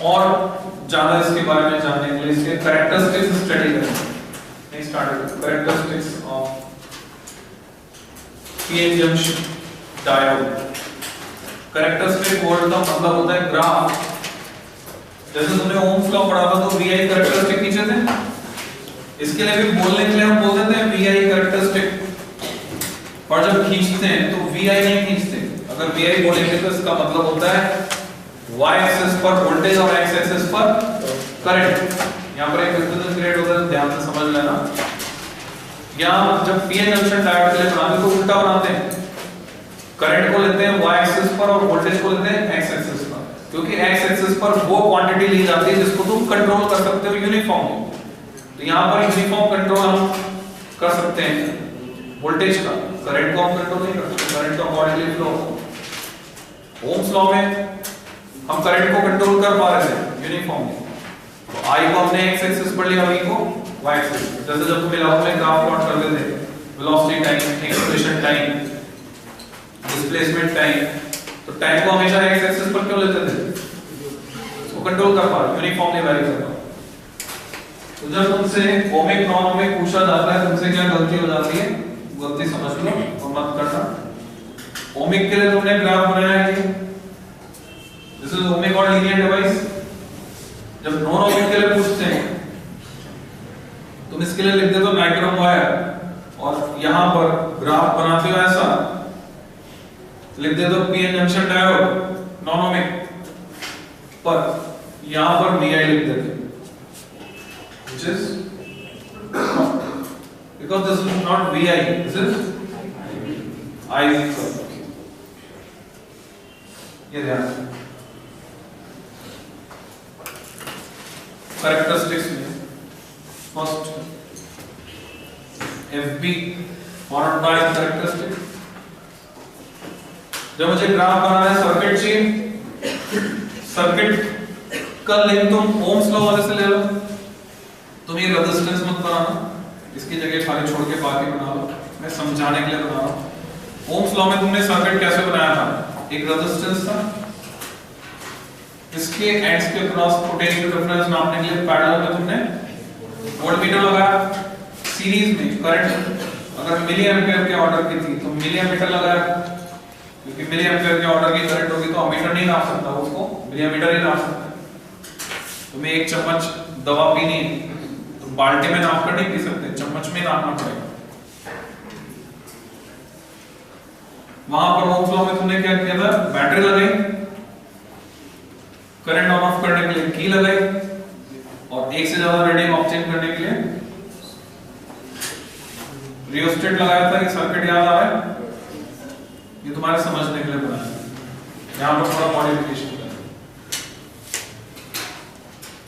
और ज्यादा इसके बारे में जानने के लिए इसके कैरेक्टरिस्टिक्स स्टडी करें। Next start characteristics of PN junction diode. Characteristic word का मतलब होता है ग्राफ। जैसे तुमने ओम्स लॉ पढ़ा था तो वीआई कैरेक्टरिस्टिक खींचे थे, इसके लिए भी बोलने के लिए हम बोल देते हैं वीआई कैरेक्टरिस्टिक, और जब खींचते हैं तो वीआई नहीं खींचते। अगर वीआई बोलेंगे तो इसका मतलब होता है y एक्सिस पर वोल्टेज और x एक्सिस पर करंट। यहां पर एक कंफ्यूजन क्रिएट होता है, ध्यान से समझ लेना। यहां जब पीएन जंक्शन डायोड के लिए बनाते तो उल्टा बनाते हैं, करंट को लेते हैं y एक्सिस पर और वोल्टेज को लेते हैं x एक्सिस पर, क्योंकि x एक्सिस पर वो क्वांटिटी ली जाती है जिसको तुम कंट्रोल कर सकते हो यूनिफॉर्मली। तो यहां पर यूनिफॉर्म कंट्रोल हम कर सकते हैं वोल्टेज का, करंट को हम कंट्रोल नहीं कर सकते, करंट का अकॉर्डिंगली फ्लो। ओम्स लॉ में हम करंट को कंट्रोल कर पा रहे थे यूनिफॉर्मली, तो I को हमने x एक्सिस पर लिया, V को y एक्सिस। जैसे जब तुम इलाकों में ग्राफ प्लॉट करते थे, velocity time, acceleration time, displacement time, तो टाइम को हमेशा x एक्सिस पर क्यों लेते थे, उसको कंट्रोल कर पा रहे, यूनिफॉर्मली वेरी कर पा। तो जब तुमसे ओमिक नॉन ओमिक पूछा जाता है, तुमसे क्या गलती हो जाती है, गलती समझ लो और मत करना। ओमिक के लिए तुमने ग्राफ बनाया है, दिस इज ओमिक और लीनियर डिवाइस। जब नॉन ओमिक के लिए पूछते हैं तुम इसके लिए लिख देते हो नाइट्रोम वायर और यहां पर ग्राफ बनाते हो ऐसा, लिख देते हो PN junction diode non ohmic, पर यहां पर VI लिख देते हो, which is because this is not VI, this is I curve। ये ध्यान कैरेक्टरिस्टिक्स में first FB forward bias characteristic. जब मुझे ग्राफ बनाना है सर्किट चाहिए, सर्किट का लिंक तुम ओम्स लॉ वाले से ले लो, तुम ये रेजिस्टेंस मत बनाना, इसकी जगह खाली छोड़ के बाकी बना लो, मैं समझाने के लिए बना रहा हूं। ओम्स लॉ में तुमने सर्किट कैसे बनाया था, एक रेजिस्टेंस था, इसके एंड्स के क्रॉस पोटेंशियल डिफरेंस नापने के लिए पैरेलल में तुमने वोल्टमीटर लगाया, सीरीज में करंट अगर मिली एम्पियर के ऑर्डर की थी तो मिली एमीटर लगाया, क्योंकि मिली एम्पियर के ऑर्डर की करंट होगी तो अमीटर नहीं नाप सकता, उसको मिली एमीटर ही नाप सकता है। तुम्हें एक चम्मच दवा पीनी है तो बाल्टी में नाप कर नहीं पी सकते, चम्मच में नापना पड़ेगा। वहां पर ओम्स लॉ में तुमने क्या किया था, बैटरी लगाई, करंट ऑन ऑफ करने के लिए की लगाई, और एक से ज्यादा रीडिंग ऑब्टेन करने के लिए रियोस्टेट लगाया था। ये सर्किट याद आ रहा है, ये तुम्हारे समझने के लिए बनाया है, यहां पर थोड़ा मॉडिफिकेशन किया।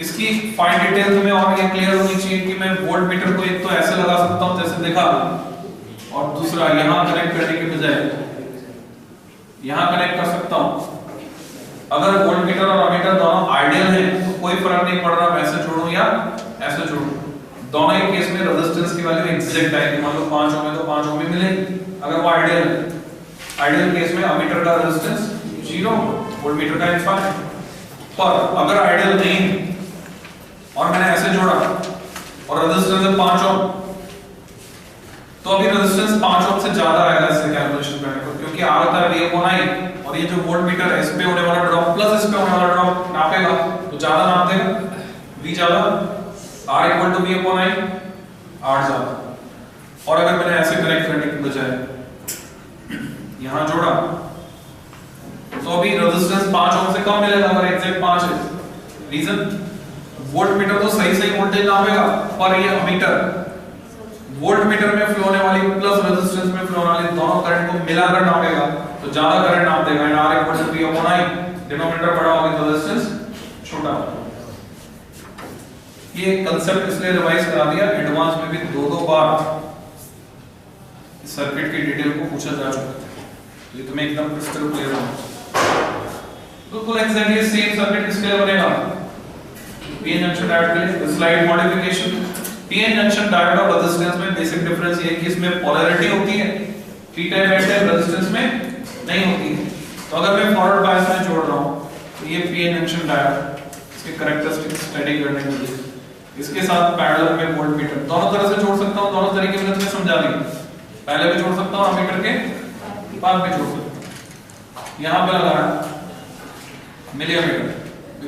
इसकी फाइन डिटेल तुम्हें और ये क्लियर होनी चाहिए कि मैं वोल्ट मीटर को एक तो ऐसे लगा सकता हूं जैसे दिखा, और दूसरा यहां कनेक्ट करने के बजाय यहां कनेक्ट कर सकता हूं। अगर वोल्ट मीटर और अमीटर दोनों आइडियल हैं तो कोई फर्क नहीं पड़ रहा मैं ऐसे जोड़ूं या ऐसे जोड़ूं, दोनों ही केस में रेजिस्टेंस की वैल्यू एग्जैक्ट आएगी। मान लो 5 ओम है तो 5 ओम ही मिलेगी अगर वो आइडियल है। आइडियल केस में अमीटर का रेजिस्टेंस 0, वोल्ट मीटर का इनफाइनाइट। पर अगर आइडियल नहीं और मैंने ऐसे जोड़ा और रेजिस्टेंस है 5 ओम, तो अभी रेजिस्टेंस 5 ओम से ज्यादा आएगा इससे कैलकुलेशन करने पर, क्योंकि R होता है V/I, और ये जो वोल्ट मीटर है इस पे होने वाला ड्रॉप प्लस इस पे होने वाला ड्रॉप नापेगा तो ज्यादा नाप देगा, V ज्यादा, R = V/I, R ज्यादा। और अगर मैंने ऐसे कनेक्ट करने के बजाय यहां जोड़ा तो अभी रेजिस्टेंस 5 ओम से कम मिलेगा अगर एग्जैक्ट 5 है। रीजन, वोल्ट मीटर तो सही वोल्टेज नापेगा, पर ये अमीटर वोल्ट मीटर में फ्लो होने वाली प्लस रेजिस्टेंस में फ्लो होने वाली दोनों करंट को मिलाकर नापेगा तो ज्यादा करंट नाप देगा, एंड R = V/I, डिनोमिनेटर बड़ा होगा तो रेजिस्टेंस छोटा होगा। ये कांसेप्ट इसलिए रिवाइज करा दिया, एडवांस में भी 2-2 बार इस सर्किट की डिटेल को पूछा जा चुका है, ये तुम्हें एकदम क्रिस्टल क्लियर हो। बिल्कुल एग्जैक्टली सेम सर्किट किसके लिए बनेगा, पीएन जंक्शन डायोड के लिए। Slide modification, PN junction diode और रेजिस्टेंस में बेसिक डिफरेंस ये है कि इसमें पोलैरिटी होती है, P type N type, resistance में नहीं होती है। तो अगर मैं फॉरवर्ड बायस में जोड़ रहा हूं तो ये पीएन जंक्शन डायोड, इसके कैरेक्टरिस्टिक्स स्टडी करने के लिए इसके साथ पैरेलल में वोल्ट मीटर दोनों तरह से जोड़ सकता हूं, दोनों तरीके मैंने तुम्हें समझा दिए, पहले भी जोड़ सकता हूं अमीटर के बाद भी जोड़ सकता हूं। यहां पे लगाया मिली अमीटर,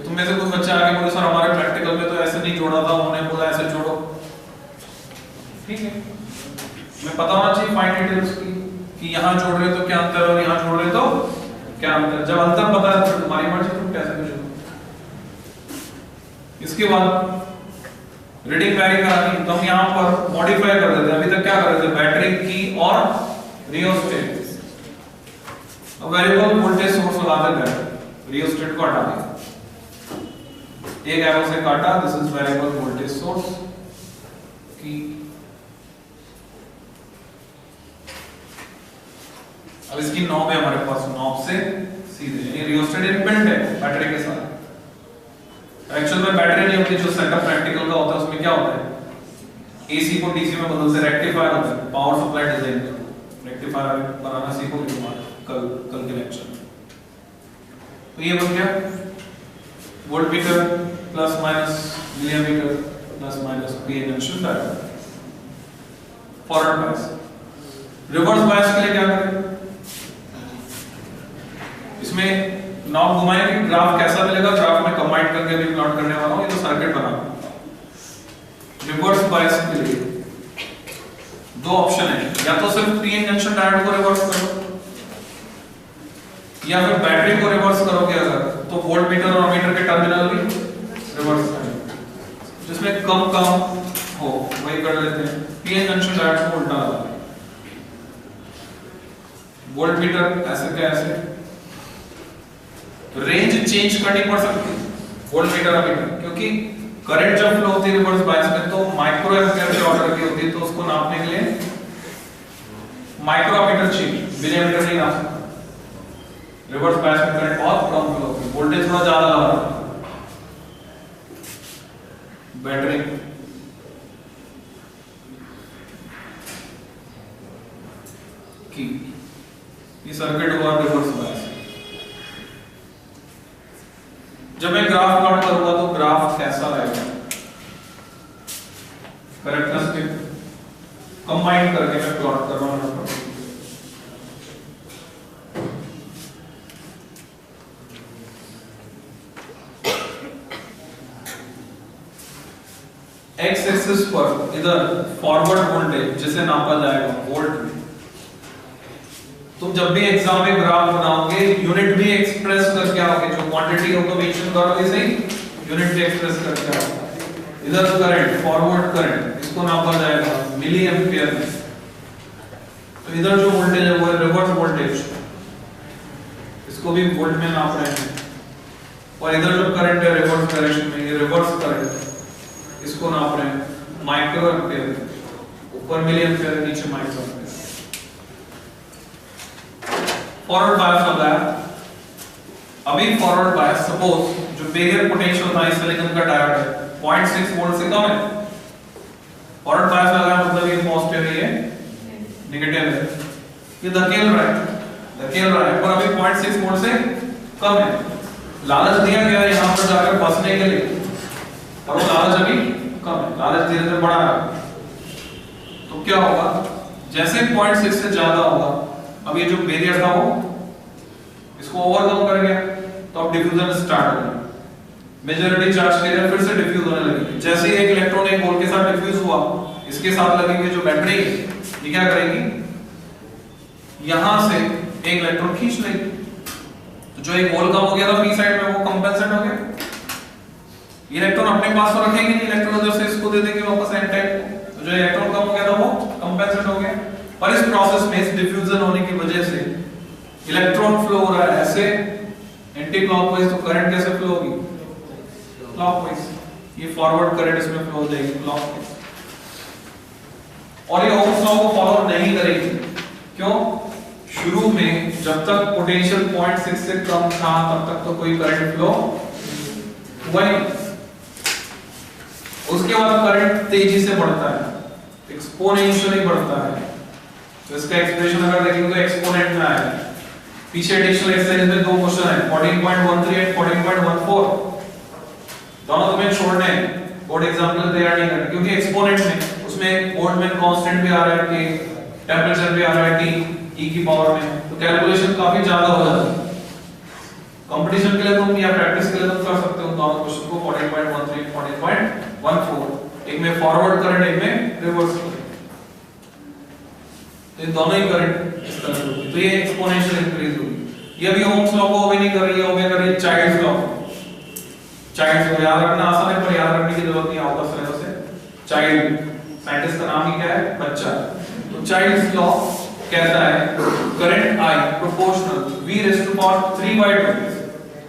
तुम में से कोई बच्चा आगे बोले सर हमारे प्रैक्टिकल में तो ऐसे नहीं जोड़ा था, उन्होंने बोला ऐसे जोड़ो, ठीक है, मैं पता होना चाहिए फाइन डिटेल्स की कि यहां जोड़ रहे तो क्या अंतर है और यहां जोड़ रहे तो क्या अंतर। जब अंतर पता है तो तुम्हारी मर्जी, तुम कैसे भी जोड़ो। इसके बाद रीडिंग वैरी करानी तो हम यहां पर मॉडिफाई कर देते हैं। अभी तक क्या कर रहे थे, बैटरी की और रियोस्टेट, अब वेरिएबल वोल्टेज सोर्स लगा देते हैं, रियोस्टेट को हटा दें, एक एरो से काटा, this is variable voltage source की। अब इसकी नॉब है हमारे पास, नॉब से सीधे यानी रियोस्टेट इनबिल्ट है बैटरी के साथ। एक्चुअल में बैटरी नहीं होती, जो सेटअप प्रैक्टिकल का होता है उसमें क्या होता है, एसी को डीसी में बदलते रेक्टिफायर होता है, पावर सप्लाई डिजाइन में रेक्टिफायर बनाना सीखोगे तुम कल के लेक्चर में। तो ये बन गया volt meter plus minus milli ammeter plus minus PN junction diode. Forward bias, reverse bias के लिए क्या करें, इसमें नॉब घुमाएंगे, ग्राफ कैसा मिलेगा, ग्राफ में कंबाइन करके भी प्लॉट करने वाला हूं, ये तो सर्किट बना रिवर्स बायस के लिए दो ऑप्शन है, या तो सिर्फ पीएन जंक्शन डायोड को रिवर्स करो या फिर बैटरी को रिवर्स करोगे अगर तो वोल्टमीटर और अमीटर के टर्मिनल भी रिवर्स करेंगे, जिसमें कम हो वही कर लेते हैं। पीएन जंक्शन डायोड को उल्टा लगा, वोल्टमीटर ऐसे क्या ऐसे, तो रेंज चेंज करनी पड़ सकती है वोल्टमीटर अमीटर, क्योंकि करंट जब फ्लो होती है रिवर्स बायस में तो माइक्रो एम्पियर के ऑर्डर की होती है, तो उसको नापने के लिए माइक्रोमीटर चाहिए, मिलीमीटर नहीं नाप सकते। रिवर्स बायस में करंट बहुत कम फ्लो होती है, वोल्टेज थोड़ा ज्यादा लगा रहा है। बैटरी की ये सर्किट हुआ रिवर्स बायस। जब मैं ग्राफ प्लॉट करूंगा तो ग्राफ कैसा रहेगा, कैरेक्टरिस्टिक कंबाइन करके मैं प्लॉट कर रहा हूं। एक्स एक्सिस पर इधर फॉरवर्ड वोल्टेज जिसे नापा जाएगा वोल्ट में, तुम जब भी एग्जाम में ग्राफ बनाओगे यूनिट भी एक्सप्रेस करके आओगे, जो क्वांटिटी हो तो मेंशन करोगे सही, यूनिट भी एक्सप्रेस करके आओगे। इधर करंट फॉरवर्ड करंट इसको नापा जाएगा मिली एम्पियर में, तो इधर जो वोल्टेज है वो है रिवर्स वोल्टेज, इसको भी वोल्ट में नाप रहे हैं। और इधर जो करंट है रिवर्स डायरेक्शन में, ये रिवर्स करंट इसको नाप रहे हैं माइक्रो एम्पियर, ऊपर मिली एम्पियर नीचे माइक्रो एम्पियर। फॉरवर्ड बायस हो गया। अभी फॉरवर्ड बायस सपोज जो बैरियर पोटेंशियल था इस सिलिकॉन का डायोड है 0.6 वोल्ट से कम है, फॉरवर्ड बायस लगा मतलब ये पॉजिटिव है ये नेगेटिव है, ये धकेल रहा है पर अभी 0.6 वोल्ट से कम है। लालच दिया गया है यहां पर जाकर बसने के लिए, और वो लालच अभी कम है, लालच धीरे धीरे बढ़ा है। तो क्या होगा, जैसे 0.6 से ज्यादा होगा, अब ये जो बैरियर था वो इसको ओवरकम कर गया, तो अब डिफ्यूजन स्टार्ट हो गया, मेजॉरिटी चार्ज कैरियर फिर से डिफ्यूज होने लगी। जैसे ही एक इलेक्ट्रॉन एक होल के साथ डिफ्यूज हुआ, इसके साथ लगी हुई जो बैटरी ये क्या करेगी, यहां से एक इलेक्ट्रॉन खींच लेगी, तो जो एक होल कम हो गया था पी साइड में वो कंपेंसेट हो गया। इलेक्ट्रॉन अपने पास तो रखेंगे नहीं, इलेक्ट्रॉन उधर से इसको दे देंगे वापस एन टाइप, तो जो इलेक्ट्रॉन कम हो गया था वो कंपेंसेट हो गया। पर इस प्रोसेस में इस डिफ्यूजन होने की वजह से इलेक्ट्रॉन फ्लो हो रहा है ऐसे एंटी क्लॉकवाइज, तो करंट कैसे फ्लो होगी, क्लॉकवाइज, ये फॉरवर्ड करंट इसमें फ्लो हो जाएगी क्लॉकवाइज। और ये ओम्स लॉ को फॉलो नहीं करेगी, क्यों, शुरू में जब तक पोटेंशियल 0.6 से कम था तब तक तो कोई करंट फ्लो हुआ ही, उसके बाद करंट तेजी से बढ़ता है, एक्सपोनेंशियली बढ़ता है। तो इसका एक्सप्रेशन अगर देखेंगे तो एक्सपोनेंट में आएगा। पीछे एडिशनल एक्सरसाइज में दो क्वेश्चन है 14.13 एंड 14.14, दोनों तुम्हें छोड़ने हैं, बोर्ड एग्जाम के लिए तैयार नहीं करना, क्योंकि एक्सपोनेंट में उसमें बोल्ट्जमैन कांस्टेंट भी आ रहा है, कि टेंपरेचर भी आ रहा है T e की पावर में, तो कैलकुलेशन काफी ज्यादा हो जाता है। कंपटीशन के लिए तुम या प्रैक्टिस के लिए तुम कर सकते हो दोनों क्वेश्चन को 14.13 14.14, एक में फॉरवर्ड करंट एक में रिवर्स करंट, तो ये दोनों ही करंट इस तरह होगी, तो ये एक्सपोनेंशियल इंक्रीज होगी। ये भी ओम्स लॉ को भी नहीं कर रही है, ओबे कर रही है चाइल्ड्स लॉ। चाइल्ड्स को याद रखना आसान है, पर याद रखने की जरूरत नहीं, आउट ऑफ सिलेबस है। चाइल्ड साइंटिस्ट का नाम ही क्या है, बच्चा। तो चाइल्ड्स लॉ कहता है current I proportional V raised to power 3/2,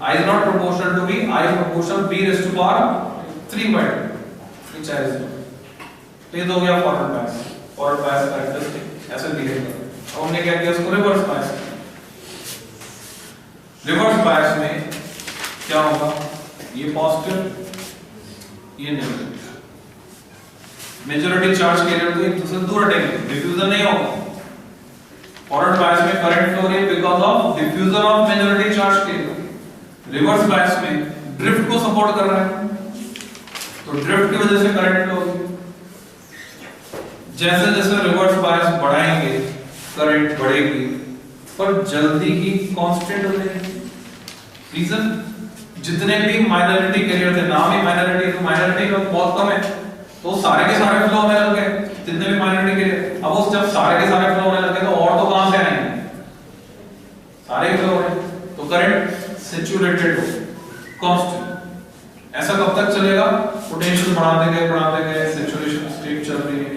I is not proportional to V, I is proportional V raised to power 3/2, ये चाइल्ड्स लॉ। तो ये तो हो गया forward bias, forward bias characteristic ऐसे बिहेव करता है। हमने क्या किया, उसको रिवर्स बायस। रिवर्स बायस में क्या होगा, ये पॉजिटिव ये नेगेटिव, मेजॉरिटी चार्ज कैरियर तो एक दूसरे से दूर हटेंगे, डिफ्यूजन नहीं होगा। फॉरवर्ड बायस में करंट फ्लो रही है because of diffusion of majority charge career. Reverse bias में ड्रिफ्ट को सपोर्ट कर रहा है, तो ड्रिफ्ट की वजह से करंट फ्लो होगी। जैसे जैसे रिवर्स बायस बढ़ाएंगे करंट बढ़ेगी, पर जल्दी ही कांस्टेंट हो जाएगी, रीजन जितने भी माइनॉरिटी कैरियर थे, नाम ही माइनॉरिटी, तो माइनॉरिटी में बहुत कम है, तो सारे के सारे फ्लो होने लग गए जितने भी माइनॉरिटी कैरियर। अब उस जब सारे के सारे फ्लो होने लगे तो और तो कहां से आएंगे, सारे फ्लो हो रहे, तो करंट सैचुरेटेड हो, कांस्टेंट। ऐसा कब तक चलेगा, पोटेंशियल बढ़ाते गए सैचुरेशन स्टेट चल रही है।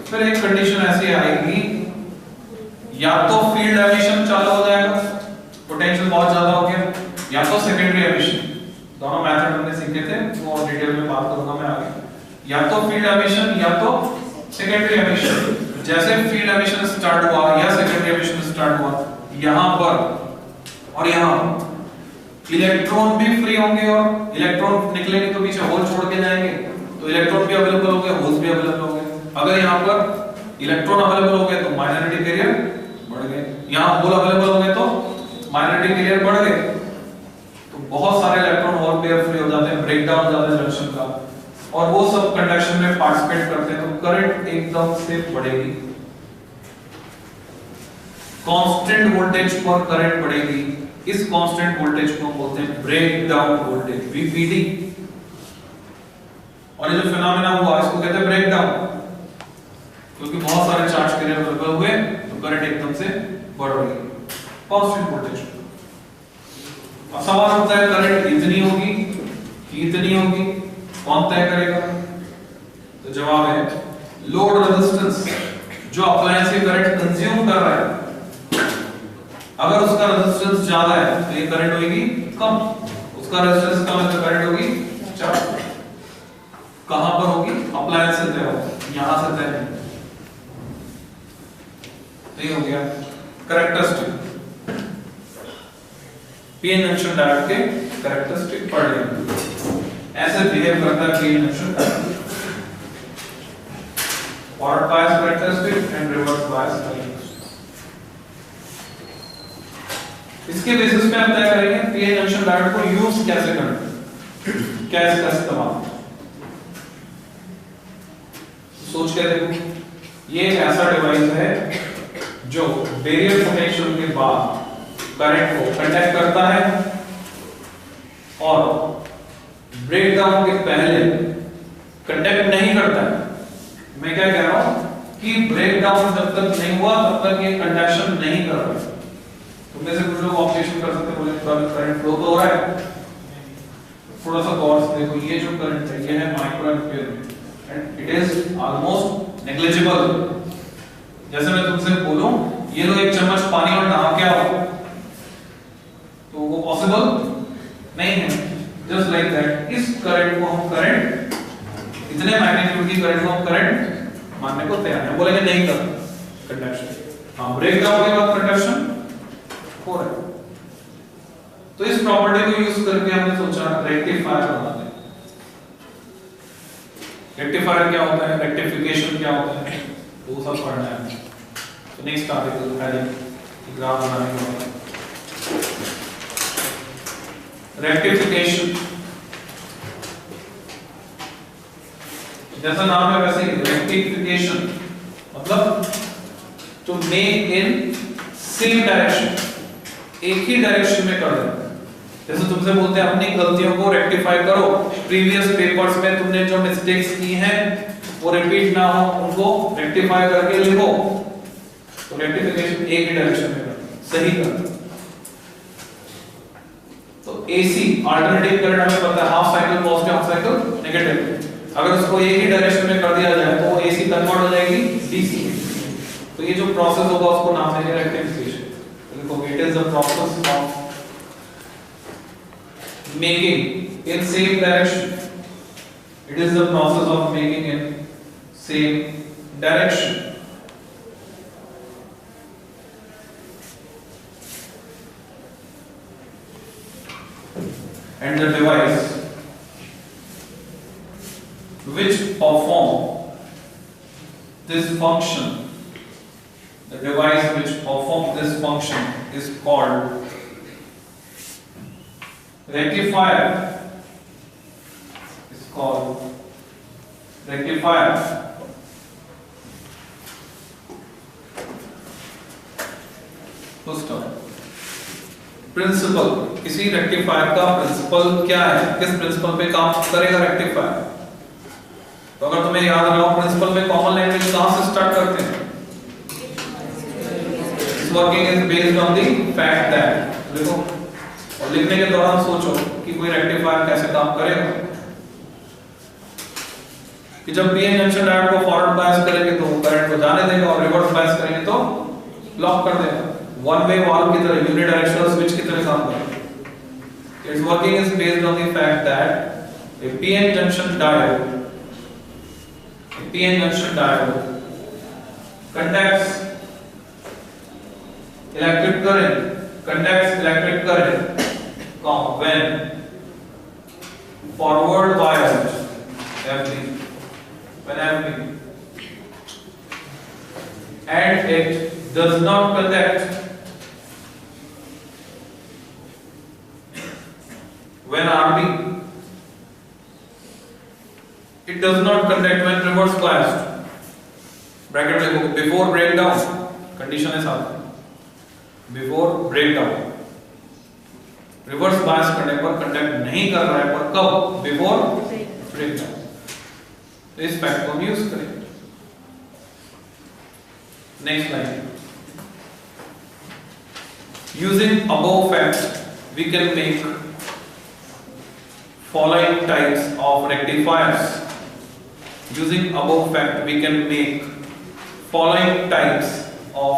फिर एक कंडीशन ऐसी आएगी, या तो फील्ड एमिशन चालू हो जाएगा, पोटेंशियल बहुत ज्यादा हो गया, या तो सेकेंडरी एमिशन। दोनों मेथड हमने सीखे थे, वो और डिटेल में बात करूंगा मैं आगे। या तो फील्ड एमिशन या तो सेकेंडरी एमिशन। जैसे फील्ड एमिशन स्टार्ट हुआ या सेकेंडरी एमिशन स्टार्ट हुआ, यहां पर और यहां इलेक्ट्रॉन भी फ्री होंगे, और इलेक्ट्रॉन निकलेंगे तो पीछे होल छोड़ के जाएंगे, तो इलेक्ट्रॉन भी अवेलेबल होंगे, होल्स भी अवेलेबल होंगे। अगर यहां पर इलेक्ट्रॉन अवेलेबल हो गए तो माइनॉरिटी कैरियर बढ़ गए, यहां होल अवेलेबल हो गए तो माइनॉरिटी कैरियर बढ़ गए, तो बहुत सारे इलेक्ट्रॉन होल पेयर फ्री हो जाते हैं, ब्रेक डाउन हो जाता है जंक्शन का, और वो सब कंडक्शन में पार्टिसिपेट करते हैं, तो करंट एकदम से बढ़ेगी, कांस्टेंट वोल्टेज पर करंट बढ़ेगी। इस कांस्टेंट वोल्टेज को बोलते हैं ब्रेक डाउन वोल्टेज, VPD। और ये जो फिनोमेना हुआ इसको कहते हैं ब्रेक डाउन, क्योंकि बहुत सारे चार्ज कैरियर अवेलेबल हुए तो करंट एकदम से बढ़ रही है, कांस्टेंट वोल्टेज। अब सवाल होता है करंट इतनी होगी कि इतनी होगी, कौन तय करेगा? तो जवाब है लोड रेजिस्टेंस, जो अप्लायंस ये करंट कंज्यूम कर रहा है, अगर उसका रेजिस्टेंस ज्यादा है तो ये करंट होगी कम, उसका रेजिस्टेंस कम है तो करंट होगी ज्यादा। कहां पर होगी? अप्लायंस से तय होगी, यहां से तय नहीं। तो ये हो गया कैरेक्टरिस्टिक, पीएन जंक्शन डायोड के कैरेक्टरिस्टिक पढ़ लेंगे, ऐसे बिहेव करता है PN junction diode. Forward bias characteristic and reverse bias characteristic. इसके बेसिस पे हम तय करेंगे पीएन जंक्शन डायोड को यूज कैसे करना, क्या इसका इस्तेमाल। सोच के देखो, ये एक ऐसा डिवाइस है जो बैरियर पोटेंशियल के बाद करंट को कंडक्ट करता है, और ब्रेकडाउन के पहले कंडक्ट नहीं करता है। मैं क्या कह रहा हूं कि ब्रेकडाउन जब तक नहीं हुआ तब तक ये कंडक्शन नहीं कर रहा है। तो में से कुछ लोग ऑब्जेक्शन कर सकते हैं, बोले करंट फ्लो तो हो रहा है, थोड़ा सा गौर से देखो, ये जो करंट है ये है माइक्रो एम्पीयर में, and it is almost negligible. जैसे मैं तुमसे बोलूं ये लो एक चम्मच पानी और नहा के आओ, तो वो पॉसिबल नहीं है। जस्ट लाइक दैट, इस करंट को हम करंट, इतने मैग्नीट्यूड की करंट को हम करंट मानने को तैयार हैं, बोलेंगे नहीं कर कंडक्शन। हाँ, ब्रेकडाउन के बाद कंडक्शन हो रहा है। तो इस प्रॉपर्टी को यूज करके हमने सोचा रेक्टिफायर बनाते हैं। रेक्टिफायर क्या होता है, रेक्टिफिकेशन क्या होता है, वो सब पढ़ना है। तो नेक्स्ट आर्टिकल पहले ग्राफ बनाने के बाद रेक्टिफिकेशन, जैसा नाम है वैसे ही रेक्टिफिकेशन मतलब to make in same direction, एक ही डायरेक्शन में कर देना। जैसे तुमसे बोलते हैं अपनी गलतियों को रेक्टिफाई करो, प्रीवियस पेपर्स में तुमने जो मिस्टेक्स की हैं वो रिपीट ना हो, उनको रेक्टिफाई करके लिखो। तो रेक्टिफिकेशन एक ही डायरेक्शन में करना, सही करना। तो AC अल्टरनेटिव करंट हमें पता है half cycle positive, half cycle negative. अगर उसको एक ही डायरेक्शन में कर दिया जाए तो AC कन्वर्ट हो जाएगी DC। तो ये जो प्रोसेस होगा उसको नाम देंगे रेक्टिफिकेशन। देखो, it is the process of making in same direction. It is the process of making in same direction. And the device which perform this function, the device which perform this function is called rectifier, is called rectifier. Full stop. Principle किसी रेक्टिफायर का प्रिंसिपल क्या है, किस प्रिंसिपल पे काम करेगा रेक्टिफायर। तो अगर तुम्हें याद रहा हो प्रिंसिपल में कॉमन लैंग्वेज कहां से स्टार्ट करते हैं, working is based on the fact that, देखो और लिखने के दौरान सोचो कि कोई रेक्टिफायर कैसे काम करेगा। कि जब पीएन जंक्शन डायोड को फॉरवर्ड बायस करेंगे तो करंट को जाने देगा और रिवर्स बायस करेंगे तो लॉक कर देगा। वन वे वाल्व की तरह, यूनिडायरेक्शनल स्विच की तरह काम करेगा। It's working is based on the fact that A PN junction diode conducts electric current when forward biased FB and it does not conduct when RB, it does not conduct when reverse biased, bracket देखो, बिफोर ब्रेकडाउन, कंडीशन है साथ में, बिफोर ब्रेकडाउन रिवर्स बायस करने पर कंडक्ट नहीं कर रहा है, पर कब, बिफोर ब्रेकडाउन। तो इस फैक्ट को हम यूज करेंगे। Next line, using above fact we can make following types of rectifiers. Using above fact we can make following types of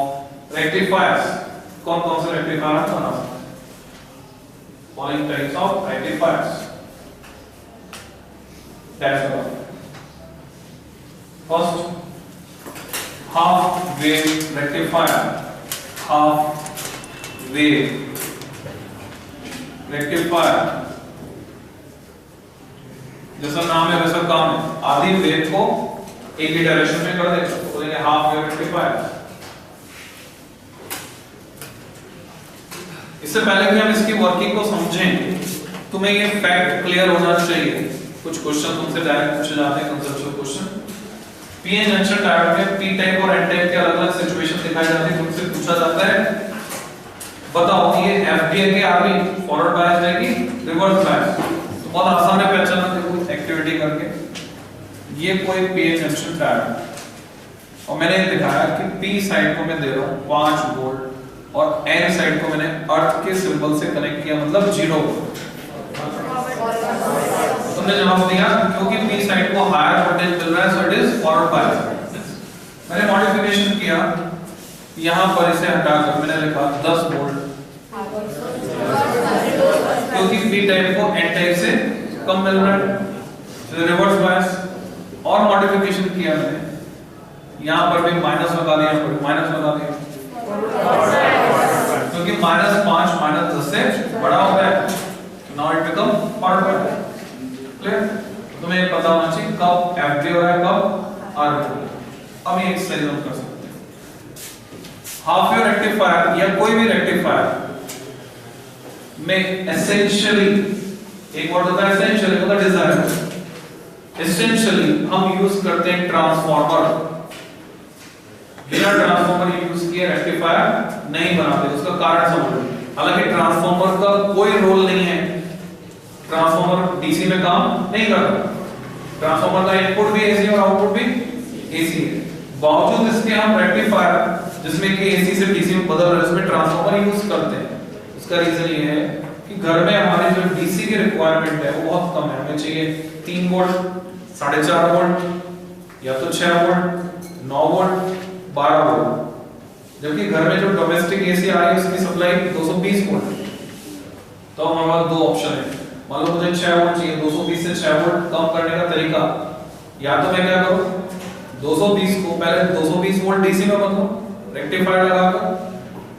rectifiers. कौन कौन से rectifiers बना सकते हैं? Following types of rectifiers. That's all. First, half wave rectifier. Half wave rectifier. जैसा नाम है वैसा काम है, आधी वेव को एक ही डायरेक्शन में कर देगा, तो बोलेंगे हाफ वेव रेक्टिफायर। इससे पहले कि हम इसकी वर्किंग को समझें, तुम्हें ये फैक्ट क्लियर होना चाहिए। कुछ क्वेश्चन तुमसे डायरेक्ट पूछे जाते हैं, conceptual question. PN junction diode में पी टाइप और एन टाइप के अलग-अलग सिचुएशन दिखाई जाती है, तुमसे पूछा जाता है बताओ ये एफबी है कि आरबी, फॉरवर्ड बायस है कि रिवर्स बायस। बहुत आसान है पहचानना, देखो एक्टिविटी करके। ये कोई पीएन जंक्शन डायोड और मैंने दिखाया कि पी साइड को मैं दे रहा हूं 5 वोल्ट और एन साइड को मैंने अर्थ के सिंबल से कनेक्ट किया, मतलब 0 वोल्ट। तुमने जवाब दिया क्योंकि पी साइड को हायर वोल्टेज मिल रहा है, so it is forward bias. मैंने मॉडिफिकेशन किया, यहां पर इसे हटाकर मैंने लिखा 10 वोल्ट, क्योंकि पी टाइप को एन टाइप से कम मिल रहा है, तो रिवर्स बायस। और मॉडिफिकेशन किया मैंने, यहां पर भी माइनस लगा दिया, माइनस लगा दिया, क्योंकि -5 -10 से बड़ा होता है। Now it become forward bias. Clear? तुम्हें पता होना चाहिए कब एफबी हो रहा है, कब आरबी। अब ये एक्सरसाइज हम कर सकते हैं। हाफ वेव रेक्टिफायर या कोई भी रेक्टिफायर में एसेंशियली, एक वर्ड होता है एसेंशियली, मतलब डिजायर। एसेंशियली हम यूज करते हैं ट्रांसफार्मर। बिना ट्रांसफार्मर यूज किए रेक्टिफायर नहीं बनाते, उसका कारण समझो। हालांकि ट्रांसफार्मर का कोई रोल नहीं है, ट्रांसफार्मर डीसी में काम नहीं करता, ट्रांसफार्मर का इनपुट भी एसी और आउटपुट भी एसी है। बावजूद इसके हम रेक्टिफायर जिसमें कि एसी से डीसी में बदल रहे हैं, उसमें ट्रांसफार्मर यूज करते हैं। उसका रीजन ये है कि घर में हमारे जो डीसी की रिक्वायरमेंट है वो बहुत कम है, हमें चाहिए 3 वोल्ट, 4.5 वोल्ट या तो 6 वोल्ट, 9 वोल्ट, 12 वोल्ट। जबकि घर में जो डोमेस्टिक एसी आ रही है उसकी सप्लाई 220 वोल्ट। तो हमारे पास दो ऑप्शन है, मान लो मुझे 6 वोल्ट चाहिए, 220 से 6 वोल्ट कम करने का तरीका, या तो मैं क्या करूं, 220 को पहले 220 वोल्ट डीसी में बदलूं रेक्टिफायर लगाकर।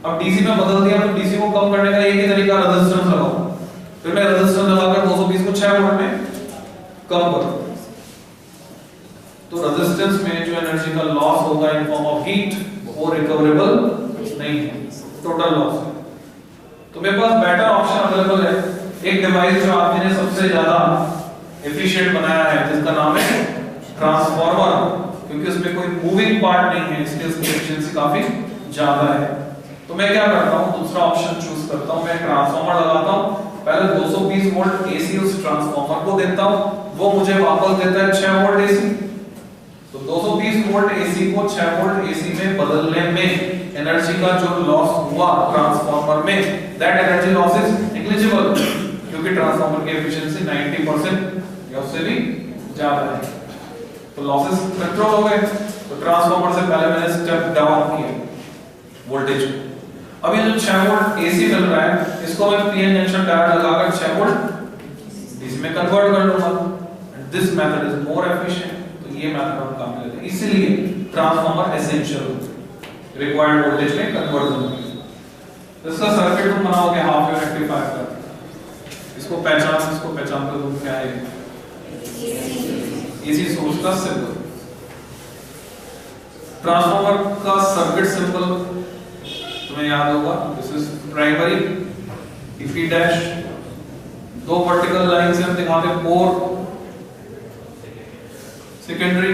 अब डीसी में बदल दिया तो डीसी को कम करने का एक ही तरीका रेजिस्टेंस लगाओ, फिर मैं रेजिस्टेंस लगाकर 220 को 6 वोल्ट में कम करूं। तो रेजिस्टेंस में जो एनर्जी का लॉस होगा इन फॉर्म ऑफ हीट, वो रिकवरेबल नहीं है, टोटल लॉस है। तो मेरे पास बेटर ऑप्शन अवेलेबल है, एक डिवाइस जो आपने सबसे ज्यादा एफिशिएंट बनाया है जिसका नाम है ट्रांसफार्मर, क्योंकि उसमें कोई मूविंग पार्ट नहीं है, इसलिए उसकी एफिशिएंसी काफी ज्यादा है। तो मैं क्या करता हूँ, दूसरा ऑप्शन चूज करता हूँ, मैं ट्रांसफार्मर लगाता हूँ, पहले 220 वोल्ट एसी उस ट्रांसफार्मर को देता हूँ, वो मुझे वापस देता है 6 वोल्ट एसी। तो 220 वोल्ट एसी को 6 वोल्ट एसी में बदलने में एनर्जी का जो लॉस हुआ ट्रांसफार्मर में, that energy loss is negligible, क्योंकि ट्रांसफार्मर की एफिशिएंसी 90% या उससे भी ज्यादा है, तो लॉसेस कंट्रोल हो गए। तो ट्रांसफार्मर से पहले मैंने स्टेप डाउन किया वोल्टेज को। अब ये जो 6 वोल्ट एसी मिल रहा है, इसको मैं पीएन जंक्शन डायोड लगाकर 6 वोल्ट डीसी में कन्वर्ट कर लूंगा, and this method is more efficient. तो ये मेथड हम काम लेते हैं, इसीलिए ट्रांसफार्मर एसेंशियल रिक्वायर्ड वोल्टेज में कन्वर्ट होगा। तो इसका सर्किट तुम बनाओगे हाफ वेव रेक्टिफायर का, इसको पहचान कर तुम क्या है, एसी सोर्स का सिंबल। ट्रांसफार्मर का सर्किट सिंबल तुम्हें याद होगा, this is primary, P dash, दो वर्टिकल लाइन से हम दिखाते हैं कोर, सेकेंडरी,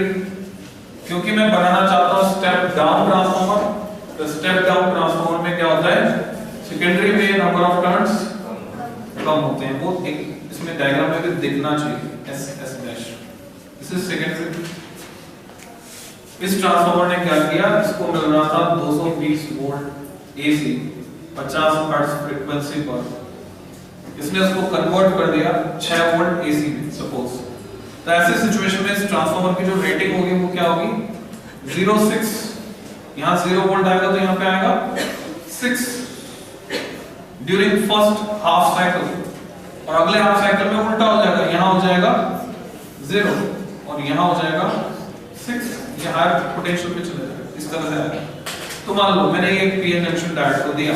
क्योंकि मैं बनाना चाहता हूं स्टेप डाउन ट्रांसफार्मर, तो स्टेप डाउन ट्रांसफार्मर में क्या होता है, सेकेंडरी में नंबर ऑफ टर्न्स कम होते हैं, वो एक इसमें डायग्राम में भी दिखना चाहिए, S dash, this is secondary. इस ट्रांसफार्मर ने क्या किया, इसको मिल रहा था 220 वोल्ट एसी 50 हर्ट्ज फ्रीक्वेंसी पर, इसने उसको कन्वर्ट कर दिया 6 वोल्ट एसी में सपोज। तो ऐसे सिचुएशन में इस ट्रांसफार्मर की जो रेटिंग होगी वो क्या होगी, 06, यहां 0 वोल्ट आएगा तो यहां पे आएगा 6 ड्यूरिंग फर्स्ट हाफ साइकिल, और अगले हाफ साइकिल में उल्टा हो जाएगा, यहां हो जाएगा 0 और यहां हो जाएगा 6, ये हायर पोटेंशियल पे चला जाएगा, इस तरह से आएगा। तो मान लो मैंने एक पीएन जंक्शन डायोड को दिया,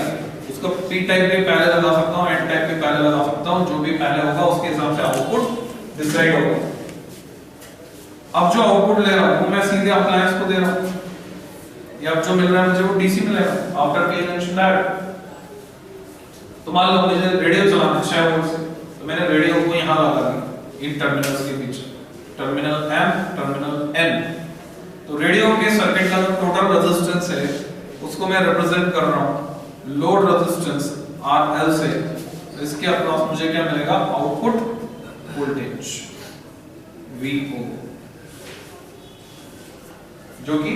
उसका पी टाइप भी पहले लगा सकता हूं, एन टाइप भी पहले लगा सकता हूं, जो भी पहले होगा उसके हिसाब से आउटपुट डिसाइड होगा। अब जो आउटपुट ले रहा हूं वो मैं सीधे अप्लायंस को दे रहा हूं, या अब जो मिल रहा है मुझे वो डीसी मिलेगा आफ्टर पीएन जंक्शन डायोड। तो मान लो मुझे रेडियो चलाना है 6 वोल्ट से, तो मैंने रेडियो को यहां लगा दिया इन टर्मिनल्स के बीच, टर्मिनल M टर्मिनल N। तो रेडियो के सर्किट का जो टोटल रेजिस्टेंस है उसको मैं रिप्रेजेंट कर रहा हूं लोड रेजिस्टेंस RL से, तो इसके अक्रॉस मुझे क्या मिलेगा, आउटपुट वोल्टेज VO, जो कि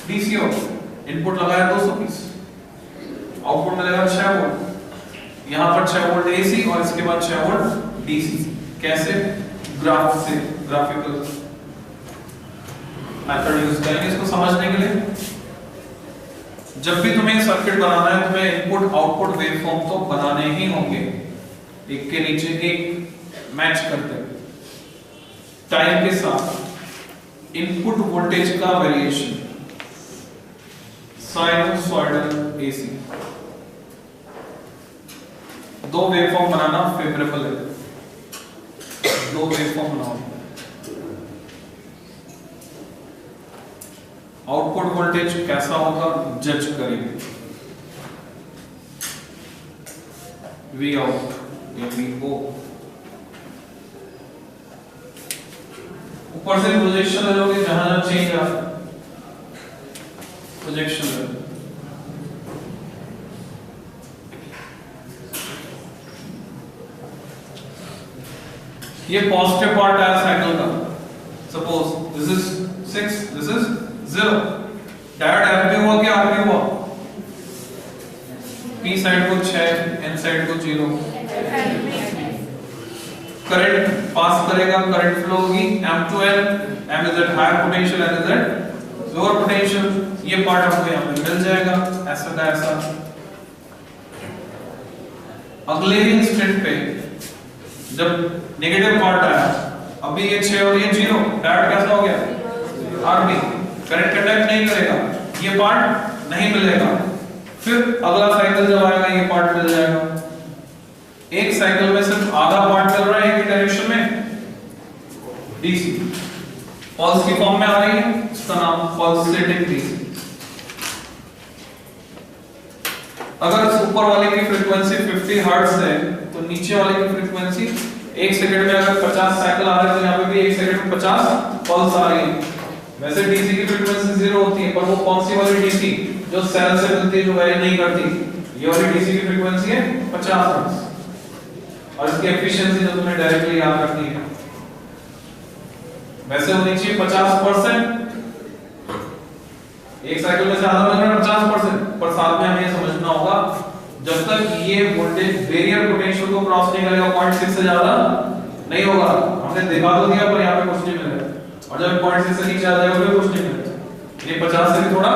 डीसी होगा। इनपुट लगाया 220, आउटपुट मिलेगा 6 वोल्ट, यहां पर 6 वोल्ट एसी और इसके बाद 6 वोल्ट डीसी। कैसे, ग्राफ से, ग्राफिकल मेथड यूज करेंगे इसको समझने के लिए। जब भी तुम्हें सर्किट बनाना है, तुम्हें इनपुट आउटपुट वेवफॉर्म तो बनाने ही होंगे, एक के नीचे एक मैच करते हुए। टाइम के साथ इनपुट वोल्टेज का वेरिएशन, साइनसॉइडल एसी, दो वेवफॉर्म बनाना फेवरेबल है, दो वेवफॉर्म बनाओ। आउटपुट वोल्टेज कैसा होगा जज करेंगे, V आउट या VO। ऊपर से प्रोजेक्शन ले लोगे, जहां जहां चेंज आ प्रोजेक्शन ले, ये पॉजिटिव पार्ट आया साइकिल का, suppose this is 6, this is 0, diode F भी हुआ कि R भी हुआ, P साइड को 6, N साइड को 0, करंट पास करेगा, करंट फ्लो होगी M to N, M is at higher potential, N is at lower potential. ये पार्ट आपको यहां पे मिल जाएगा ऐसा का ऐसा। अगले ही इंस्टेंट पे जब नेगेटिव पार्ट आया, अभी ये 6 और ये 0, डायोड कैसा हो गया, RB, करंट कंडक्ट नहीं करेगा, ये पार्ट नहीं मिलेगा। फिर अगला साइकिल जब आएगा ये पार्ट मिल जाएगा। एक साइकिल में सिर्फ आधा पार्ट चल रहा है एक ही डायरेक्शन में, डीसी पल्स की फॉर्म में आ रही है, इसका नाम पल्सेटिंग डीसी। अगर ऊपर वाले की फ्रीक्वेंसी 50 हर्ट्ज है तो नीचे वाले की फ्रीक्वेंसी 1 सेकंड में अगर 50 साइकिल आ रहे हैं तो यहाँ पे भी 1 सेकंड में 50 पल्स आ रही है। वैसे डीसी की फ्रीक्वेंसी 0 होती है, पर वो कौन सी वाली डीसी, जो सेल से मिलती है, जो वेरी नहीं करती, ये वाली डीसी की फ्रीक्वेंसी है 50 हर्ट्ज, और इसकी एफिशिएंसी जो तुम्हें डायरेक्टली याद रखनी है, वैसे होनी चाहिए 50%, एक साइकिल में से आधा बन रहा है 50%, पर साथ में हमें समझना होगा जब तक ये वोल्टेज बैरियर पोटेंशियल को क्रॉस नहीं करेगा 0.6 से ज्यादा नहीं होगा। हमने दिखा तो दिया पर यहाँ पे कुछ नहीं मिलेगा, और जब 0.6 से नीचे आ जाएगा तो कुछ नहीं मिलेगा, ये 50 से भी थोड़ा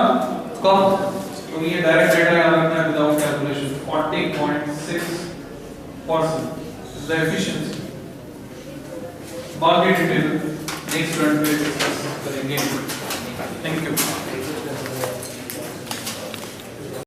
कम, तो ये डायरेक्ट डेटा याद रखना है without calculation. 40.6% is the efficiency. बाकी डिटेल नेक्स्ट रन पे डिस्कस करेंगे। Thank you.